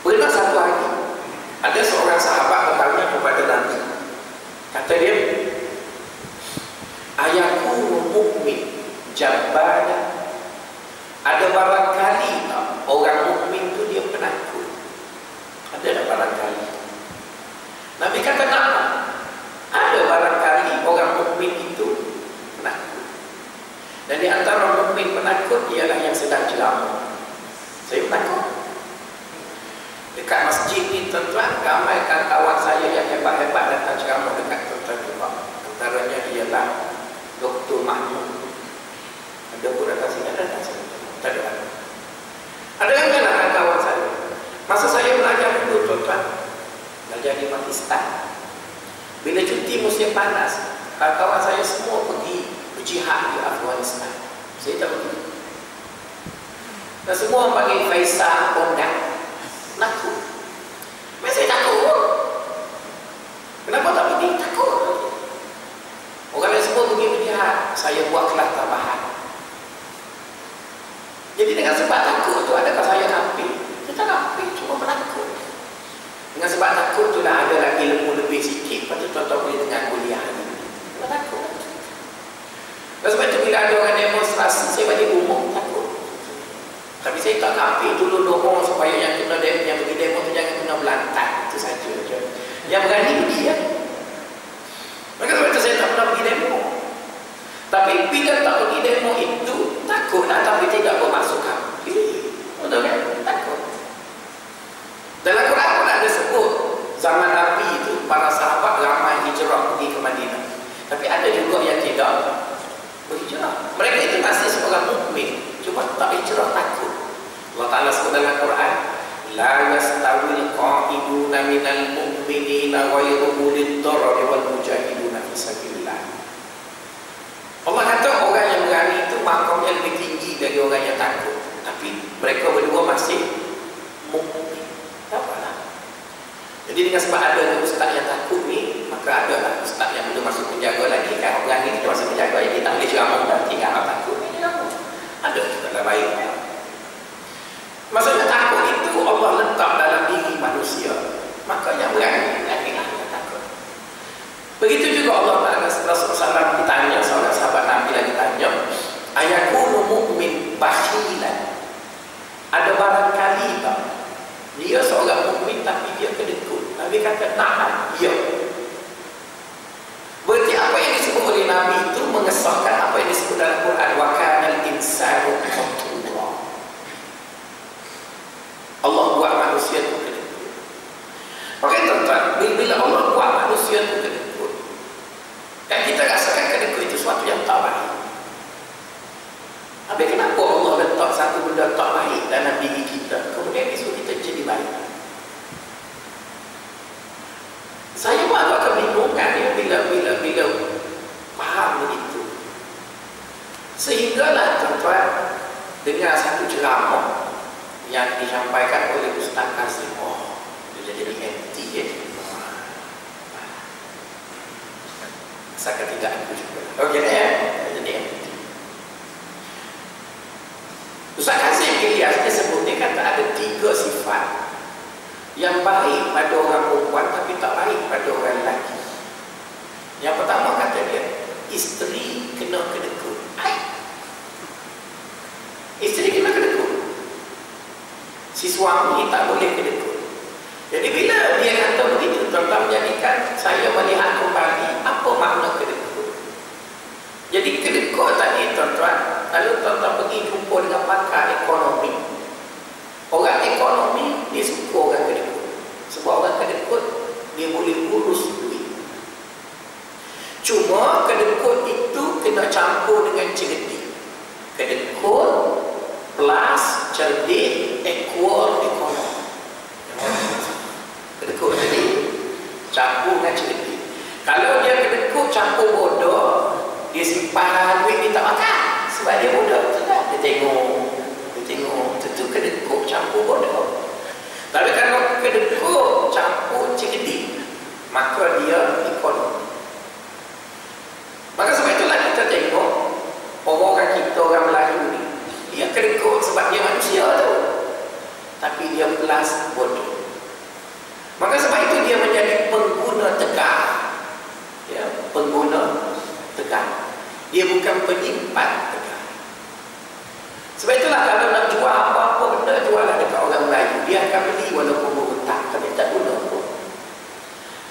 Pernah satu hari ada seorang sahabat bertanya kepada Nabi, kata dia, ayahku mukmin jabbaran, ada barangkali orang mukmin tu dia penakut? Ada tak barangkali? Nabi kata nak. Ada barangkali orang mukmin itu penakut. Dan di antara mukmin penakut ialah yang sedang ceramah. Saya penakut. Dekat masjid ni, tuan-tuan, ramai kawan saya yang hebat-hebat datang ceramah dekat tuan-tuan juga. Antaranya ialah Dr. Mahmud. Ada pun datang sini, ada datang sini. Tak ada. Ada yang menyalahkan kawan saya. Masa saya belajar dulu, tuan-tuan, belajar di Pakistan, bila cuti musim panas, kawan saya semua pergi berjihad di Afghanistan. Saya tak pergi. Dan semua orang panggil Faisal Pondak. semua pergi berjihad, saya buat kelas tambahan. Jadi dengan sebab takut tu, adakah saya kafir? Kita kafir, cuma penakut. Dengan sebab takut tu dah ada lagi ilmu lebih sikit, lepas tu tuan-tuan boleh dengar kuliah ni. Kita takut. Dan sebab itu bila ada orang demonstrasi, saya bagi umum, takut. Tapi saya tak kafir, dulu dorong supaya yang kena demo, yang pergi demo tu jangan kena belantak. Itu saja. Yang berani pergi ya. Maka sebab itu saya tak pernah pergi demo. Tapi bila tak pergi demo itu, takutlah tapi tidak bermaksud kafir. Betul kan? Takut. Dalam Quran pun ada sebut zaman Nabi itu para sahabat ramai hijrah pergi ke Madinah. Tapi ada juga yang tidak berhijrah. Mereka itu masih seorang mukmin, cuma tak hijrah, takut. Allah Ta'ala sebut dalam Quran, la yastawil qa'iduna minal mu'minina ghairu ulil darari wal mujahiduna fi sabilillah. Allah kata orang yang berani itu makamnya lebih tinggi dari orang yang takut. Tapi mereka berdua masih mukmin. Tak apalah. Jadi dengan sebab ada ustaz yang takut ni, maka ada lah ustaz yang belum masuk penjaga lagi kan. Orang ni kita masuk penjaga, dia tak boleh ceramah dah. Tiga orang takut ni ceramah. Ada juga lah baik. Maksudnya takut itu Allah letak dalam diri manusia. Maka yang berani lah yang takut. Begitu juga Allah Ta'ala Rasulullah SAW ditanya, seorang sahabat Nabi lagi tanya, ayakunu mu'min bakhilan. Ada barangkali tak dia seorang mukmin tapi dia kedekut? Nabi kata na'am, ya. Berarti apa yang disebut oleh Nabi itu mengesahkan apa yang disebut dalam Quran, wa kanal insanu qatura. Allah buat manusia itu kedekut. Maka tuan-tuan, bila Allah buat manusia itu kedekut, dan kita rasakan kedekut itu sesuatu yang tak baik. Habis kenapa Allah letak satu benda tak baik dalam diri kita, kemudian disuruh kita jadi baik? Saya pun agak kebingungan ya bila faham begitu. Sehinggalah tuan-tuan dengar satu ceramah yang disampaikan oleh Ustaz Kazim. Oh, dia jadi MT ya. Saya ketiga aku juga. Okey ya, jadi MT. Ustaz Kazim Ilyas dia sebut, dia kata ada 3 sifat yang baik pada orang perempuan tapi tak baik pada orang lelaki. Yang pertama kata dia, isteri kena kedekut. Isteri kena kedekut. Si suami tak boleh kedekut. Jadi bila dia kata begitu, tuan-tuan menjadikan saya melihat kembali apa makna kedekut. Jadi kedekut tadi tuan-tuan, kalau tuan-tuan pergi jumpa dengan pakar ekonomi, orang ekonomi dia suka orang kedekut. Sebab orang kedekut dia boleh urus duit. Cuma kedekut itu kena campur dengan cerdik. Kedekut plus cerdik equal ekonomi. Kedekut tadi campur dengan cerdik. Kalau dia kedekut campur bodoh, dia simpan duit dia tak makan. Sebab dia bodoh, dia tengok tentu kedekut campur bodoh. Tapi kalau kedekut campur cerdik, maka dia ekonomi. Maka sebab itulah kita tengok orang kita, orang Melayu ni, dia kedekut sebab dia manusia tu, tapi dia plus bodoh. Maka sebab itu dia menjadi pengguna tegar. Ya, pengguna tegar. Dia bukan penyimpan tegar. Sebab itulah kalau nak jual apa-apa benda, jualah dekat orang Melayu. Dia akan beli walaupun berhutang, tapi tak guna pun.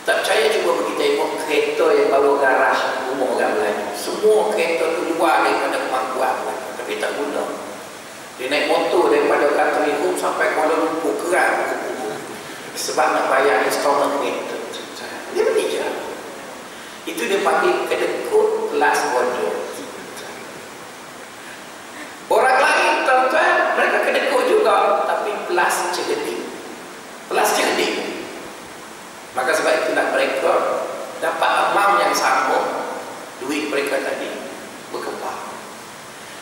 Tak percaya, cuba pergi tengok kereta yang bawa garaj rumah orang Melayu. Semua kereta tu luar daripada kemampuan, tapi tak guna. Dia naik motor daripada Katalihum sampai Kuala Lumpur, kerang. Sebab nak bayar installment kereta. Dia beli je. Itu dia panggil kedekut plus bodoh. Orang lain tuan-tuan, mereka kedekut juga, tapi plus cerdik. Plus cerdik. Maka sebab itulah mereka dapat amam yang sama, duit mereka tadi berkembang.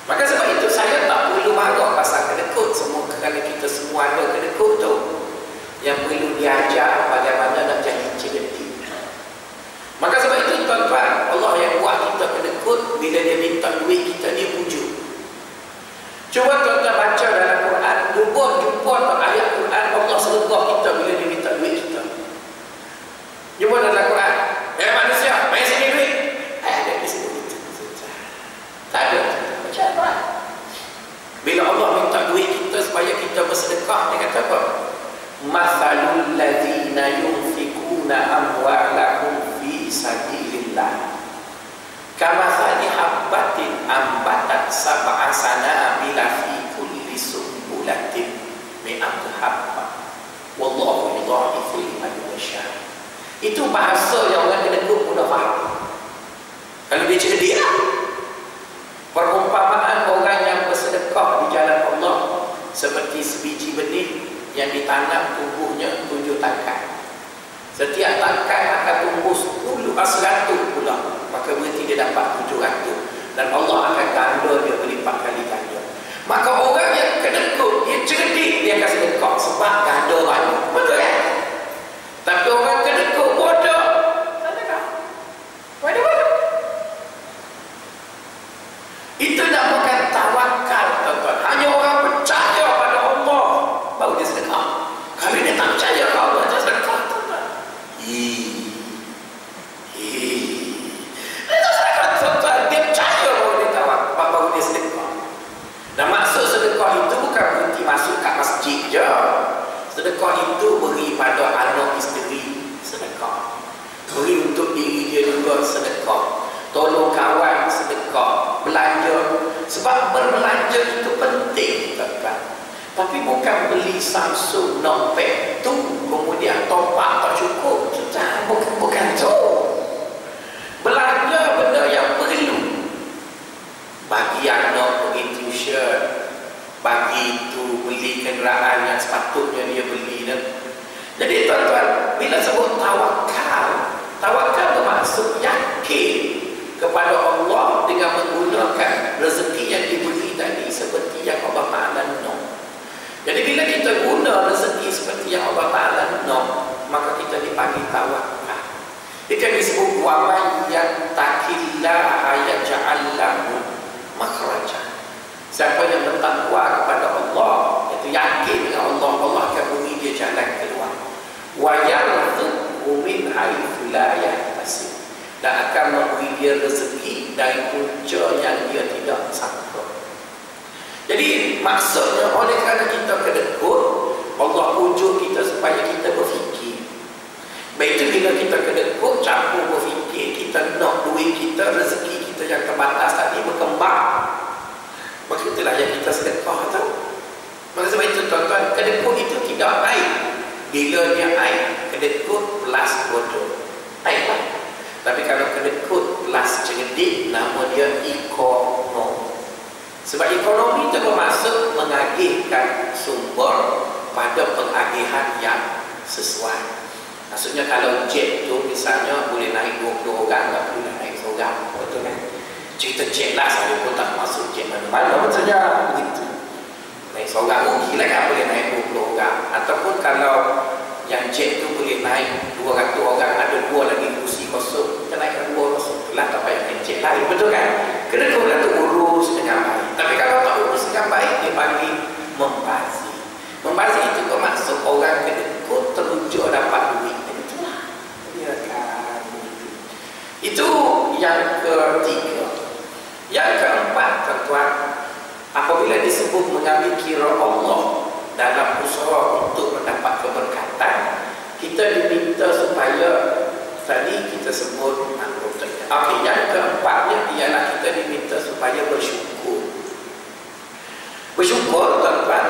Maka sebab itu saya tak perlu marah pasal kedekut semua, kerana kita semua ada kedekut tu. Yang perlu diajar bagaimana nak jadi cerdik. Maka sebab itu tuan-tuan, Allah yang buat kita kedekut bila dia minta duit kita, dia pujuk. Cuba tuan-tuan baca dalam Quran, jumpa ayat Quran Allah sedekah kita bila dia minta duit kita. Jumpa dalam Quran, manusia, main sini duit. Ada di sini. Tak ada. Macam apa? Bila Allah minta duit kita supaya kita bersedekah, dia kata apa? Mathalul ladzina yunfikuna amwalahum fi sabilillah kamathali habbatin ambatat sab'a sanabila fi kulli sumbulatin mi'atu habba wallahu yudha'ifu liman yasha. Itu bahasa yang orang kedekut pun dah faham. Kalau dia cerdik, perumpamaan orang yang bersedekah di jalan Allah seperti sebiji benih yang ditanam tumbuhnya 7 tangkai. Setiap tangkai akan tumbuh 100 pula, maka berarti dia dapat 700, dan Allah akan ganda dia berlipat kali ganda. Maka orang yang kedekut, dia cerdik, dia akan sedekah sebab ganda banyak. Betul kan? Tapi orang kedekut bodoh, tak sedekah. Bodoh. Itu namakan tawakal, tuan-tuan. Hanya orang percaya pada Allah baru dia sedekah. Kalau dia tak percaya pada Allah, dia sedekah, tuan-tuan. Dia tak sedekah, tuan-tuan. Dia percaya baru dia tawakal, baru dia sedekah. Dan maksud sedekah itu bukan berhenti masuk kat masjid je. Sedekah itu beri pada anak isteri, sedekah. Beri untuk diri dia juga, sedekah. Tolong kawan, sedekah. Belanja. Sebab berbelanja itu penting, tuan-tuan. Tapi bukan beli Samsung Notepad tu kemudian top up tak cukup. Bukan tu. Belanja benda yang perlu. Bagi anak pergi tuition, bagi itu beli kenderaan yang sepatutnya dia beli. Jadi tuan-tuan, bila sebut tawakal bermaksud yakin kepada Allah dengan menggunakan rezeki yang diberi tadi seperti yang Allah Ta'ala nak. Jadi bila kita guna rezeki seperti yang Allah Ta'ala nak, maka kita dipanggil tawakal. Dia kan disebut wa man yattaqillaha yaj'al lahu makhraja. Siapa yang bertakwa kepada Allah, iaitu yakin dengan Allah, Allah akan beri dia jalan keluar. Wa yarzuqhu min haitsu la yahtasib, dan akan memberi dia rezeki dari punca yang dia tidak sangka. Jadi maksudnya, oleh kerana kita kedekut, Allah ujuk kita supaya kita berfikir. Baik itu bila kita kedekut, campur berfikir, kita nak duit kita, rezeki kita yang terbatas tadi berkembang. Maka itulah yang kita sedekah tu. Maka sebab itu tuan-tuan, kedekut itu tidak aib. Bila dia aib, kedekut plus bodoh, aib lah. Tapi kalau kedekut plus cerdik, nama dia ekonomi. Sebab ekonomi itu bermaksud mengagihkan sumber pada pengagihan yang sesuai. Maksudnya kalau jet tu misalnya boleh naik 20 orang, tak boleh naik seorang. Betul kan? Cerita jet lah, saya pun tak masuk jet mana-mana. Maksudnya begitu. Naik seorang rugi lah kan, boleh naik 20 orang. Ataupun kalau yang jet tu boleh naik 200 orang, ada 2 lagi kursi kosong, kita naikkan 2 kosong. Itulah tak payah naik jet lain. Betul kan? Kena kena tu urus dengan baik. Tapi kalau tak urus dengan baik, dia panggil membazir. Membazir itu bermaksud orang kedekut teruja dapat duit. Itulah. Dia akan begitu. Itu yang ketiga. Yang keempat, tuan-tuan, apabila disebut mengambil kira Allah dalam usaha untuk mendapat keberkatan, kita diminta supaya tadi kita sebut okey, yang keempatnya ialah kita diminta supaya bersyukur. Bersyukur, tuan-tuan,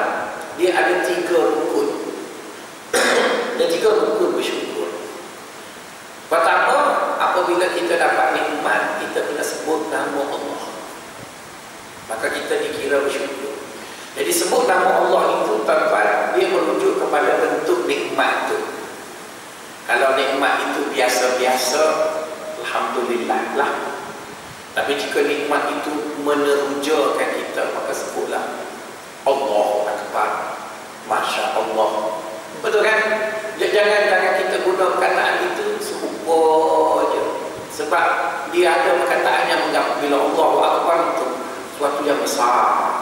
dia ada 3 rukun. Ada 3 rukun bersyukur. Pertama, apabila kita dapat nikmat, kita kena sebut nama Allah, maka kita dikira bersyukur. Jadi sebut nama Allah itu, tuan-tuan, dia merujuk kepada bentuk nikmat itu. Kalau nikmat itu biasa-biasa, alhamdulillah lah. Tapi jika nikmat itu menerujakan kita, maka sebutlah Allahu Akbar, Masya Allah. Betul kan? Jangan kita guna perkataan itu serupa je. Sebab dia ada perkataan yang bila bila Allahu Akbar itu suatu yang besar.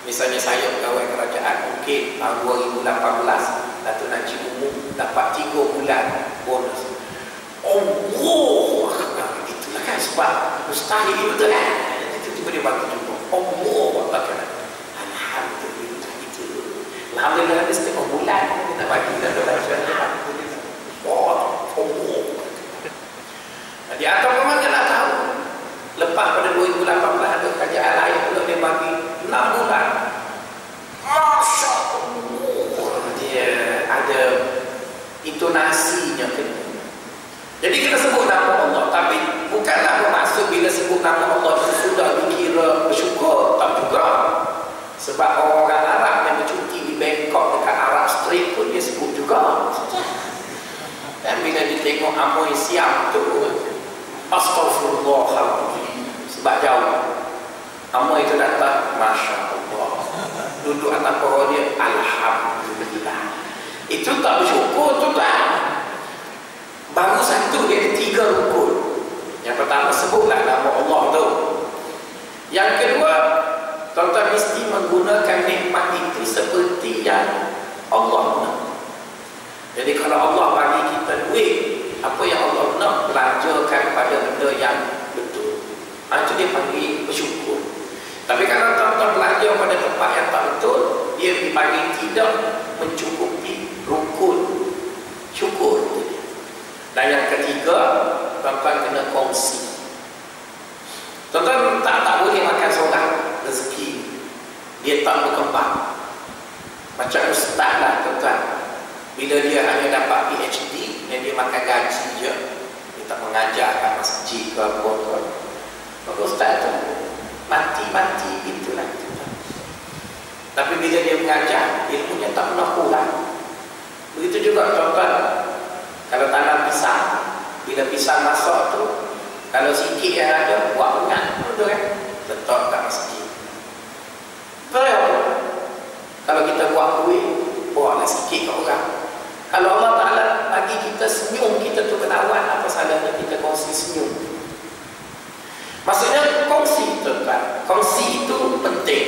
Misalnya saya pegawai kerajaan, mungkin tahun 2018 Datuk Najib Umum dapat 3 bulan bonus. Allah, itulah kan sebab mustahil betul kan. Tiba-tiba dia bagi juga Allah Akbar. Alhamdulillah itu. Alhamdulillah dia setengah bulan dia nak bagi Datuk Najib. Allah. Di atas memang nak tahu. Lepas pada 2018 ada kerajaan lain pula dia bagi 6 bulan. Masya Allah, dia ada intonasinya kena. Jadi kita sebut nama Allah, tapi bukanlah bermaksud bila sebut nama Allah itu sudah dikira bersyukur, tak juga. Sebab orang Arab yang bercuti di Bangkok dekat Arab Street pun dia sebut juga. Dan bila dia tengok Amoy Siam tu, Astaghfirullahaladzim, sebab jauh. Amoy itu datang, Masya Allah, duduk atas pohon dia, Alhamdulillah. Itu tak bersyukur tu tak. Baru satu dia ada 3 rukun. Yang pertama sebutlah nama Allah tu. Yang kedua, tuan-tuan mesti menggunakan nikmat itu seperti yang Allah nak. Jadi kalau Allah bagi kita duit, apa yang Allah nak, belanjakan pada benda yang betul. Itu dia panggil bersyukur. Tapi kalau tuan-tuan belanja pada tempat yang tak betul, dia dipanggil tidak mencukupi rukun syukur. Dan yang ketiga, tuan-tuan kena kongsi. Tuan-tuan tak boleh makan seorang rezeki, dia tak berkembang. Macam ustaz lah tuan-tuan, bila dia hanya dapat PhD dan dia makan gaji je, dia tak mengajar kat masjid ke apa tuan. Maka ustaz tu mati-mati itulah tuan. Tapi bila dia mengajar, ilmunya tak pernah kurang. Begitu juga tuan-tuan, kalau tanam pisang, bila pisang masak tu, kalau sikit yang ada, buat pengat, betul kan? Letak kat masjid. Betul. Kalau kita buat kuih, buatlah sikit ke orang. Kalau Allah Ta'ala bagi kita senyum, kita tu kenawan, apa salahnya kita kongsi senyum? Maksudnya kongsi tuan-tuan. Kongsi itu penting.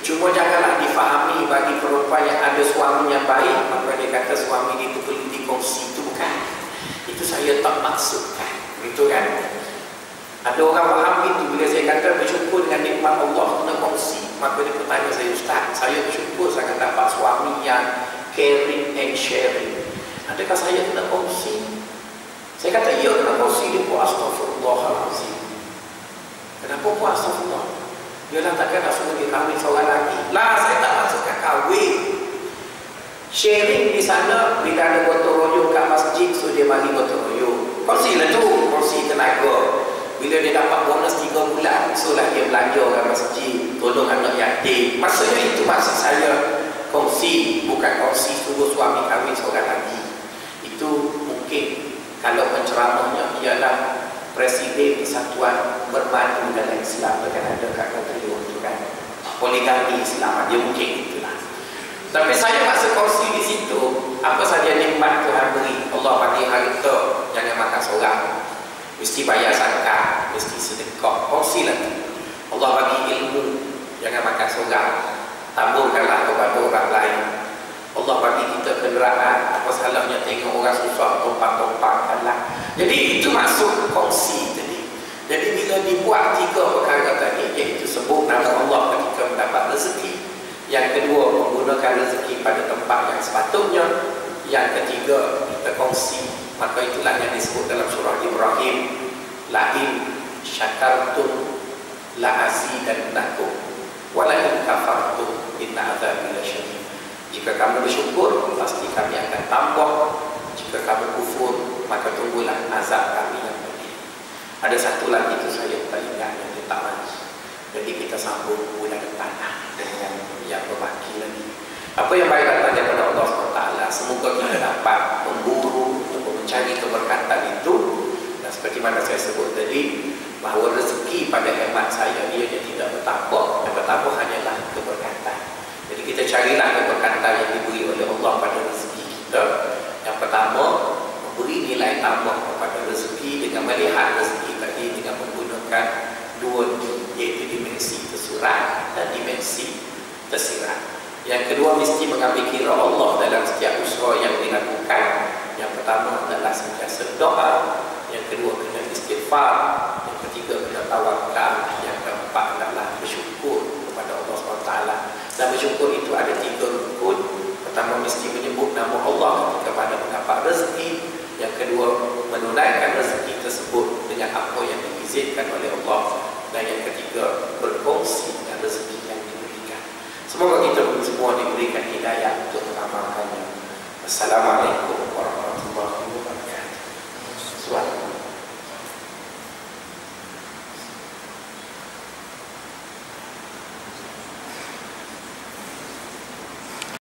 Cuma janganlah difahami bagi perempuan yang ada suami yang baik, maka dia kata suami dia itu perlu dikongsi. Itu bukan. Itu saya tak maksudkan. Betul kan? Ada orang faham itu. Bila saya kata bersyukur dengan nikmat Allah kena kongsi, maka dia bertanya saya, Ustaz, saya bersyukur sangat dapat suami yang caring and sharing. Adakah saya kena kongsi? Saya kata ya, kena kongsi. Dia pun Astaghfirullahaladzim. Kenapa pun Astagfirullah? Dia dah takkan nak suruh dia kahwin seorang lagi. Lah, saya tak maksudkan kahwin. Sharing di sana, bila ada gotong royong kat masjid, so dia mari gotong royong. Kongsi lah tu, kongsi tenaga. Bila dia dapat bonus 3 bulan, so lah dia belanja kat masjid, tolong anak yatim. Maksudnya itu maksud saya. Kongsi, bukan kongsi suruh suami kahwin seorang lagi. Itu mungkin kalau penceramahnya ialah Presiden Persatuan Bermadu dalam Islam, kan ada kat Katrio tu kan, poligami Islam, dia mungkin itulah. Tapi saya maksud kongsi di situ, apa saja nikmat Tuhan beri. Allah bagi harta, jangan makan seorang, mesti bayar zakat, mesti sedekah, kongsilah. Allah bagi ilmu, jangan makan seorang, taburkanlah kepada orang lain. Allah bagi kita kenderaan, apa salahnya tengok orang susah, tompak-tompakkanlah. Jadi itu maksud kongsi tadi. Jadi bila dibuat 3 perkara tadi, iaitu sebut nama Allah ketika mendapat rezeki, yang kedua menggunakan rezeki pada tempat yang sepatutnya, yang ketiga kita kongsi, maka itulah yang disebut dalam surah Ibrahim, la'in syakartum la'azidannakum wa la'in kafartum inna adzabi lasyadid. Jika kamu bersyukur, pasti kami akan tambah. Jika kamu kufur, maka tunggulah azab kami yang pedih. Ada satu lagi itu saya tak ingat yang tak lagi. Jadi kita sambung bulan depan dengan yang berbaki lagi. Apa yang baik datang daripada Allah SWT, semoga kita dapat memburu untuk mencari keberkatan itu. Dan seperti mana saya sebut tadi, bahawa rezeki pada hemat saya ianya tidak bertambah. Yang bertambah hanyalah keberkatan. Jadi kita carilah keberkatan yang diberi oleh Allah pada rezeki kita. Yang pertama, memberi nilai tambah kepada rezeki dengan melihat rezeki tadi dengan menggunakan dua, iaitu dimensi tersurat dan dimensi tersirat. Yang kedua, mesti mengambil kira Allah dalam setiap usaha yang dilakukan. Yang pertama adalah sentiasa doa, yang kedua kena istighfar, yang ketiga kena tawakal, yang keempat adalah bersyukur kepada Allah SWT. Dan bersyukur itu ada 3 rukun. Pertama, mesti menyebut nama Allah ketika pada mendapat rezeki. Yang kedua, menunaikan rezeki tersebut dengan apa yang diizinkan oleh Allah. Dan yang ketiga, berkongsi dengan rezeki yang diberikan. Semoga kita semua diberikan hidayah untuk mengamalkannya. Assalamualaikum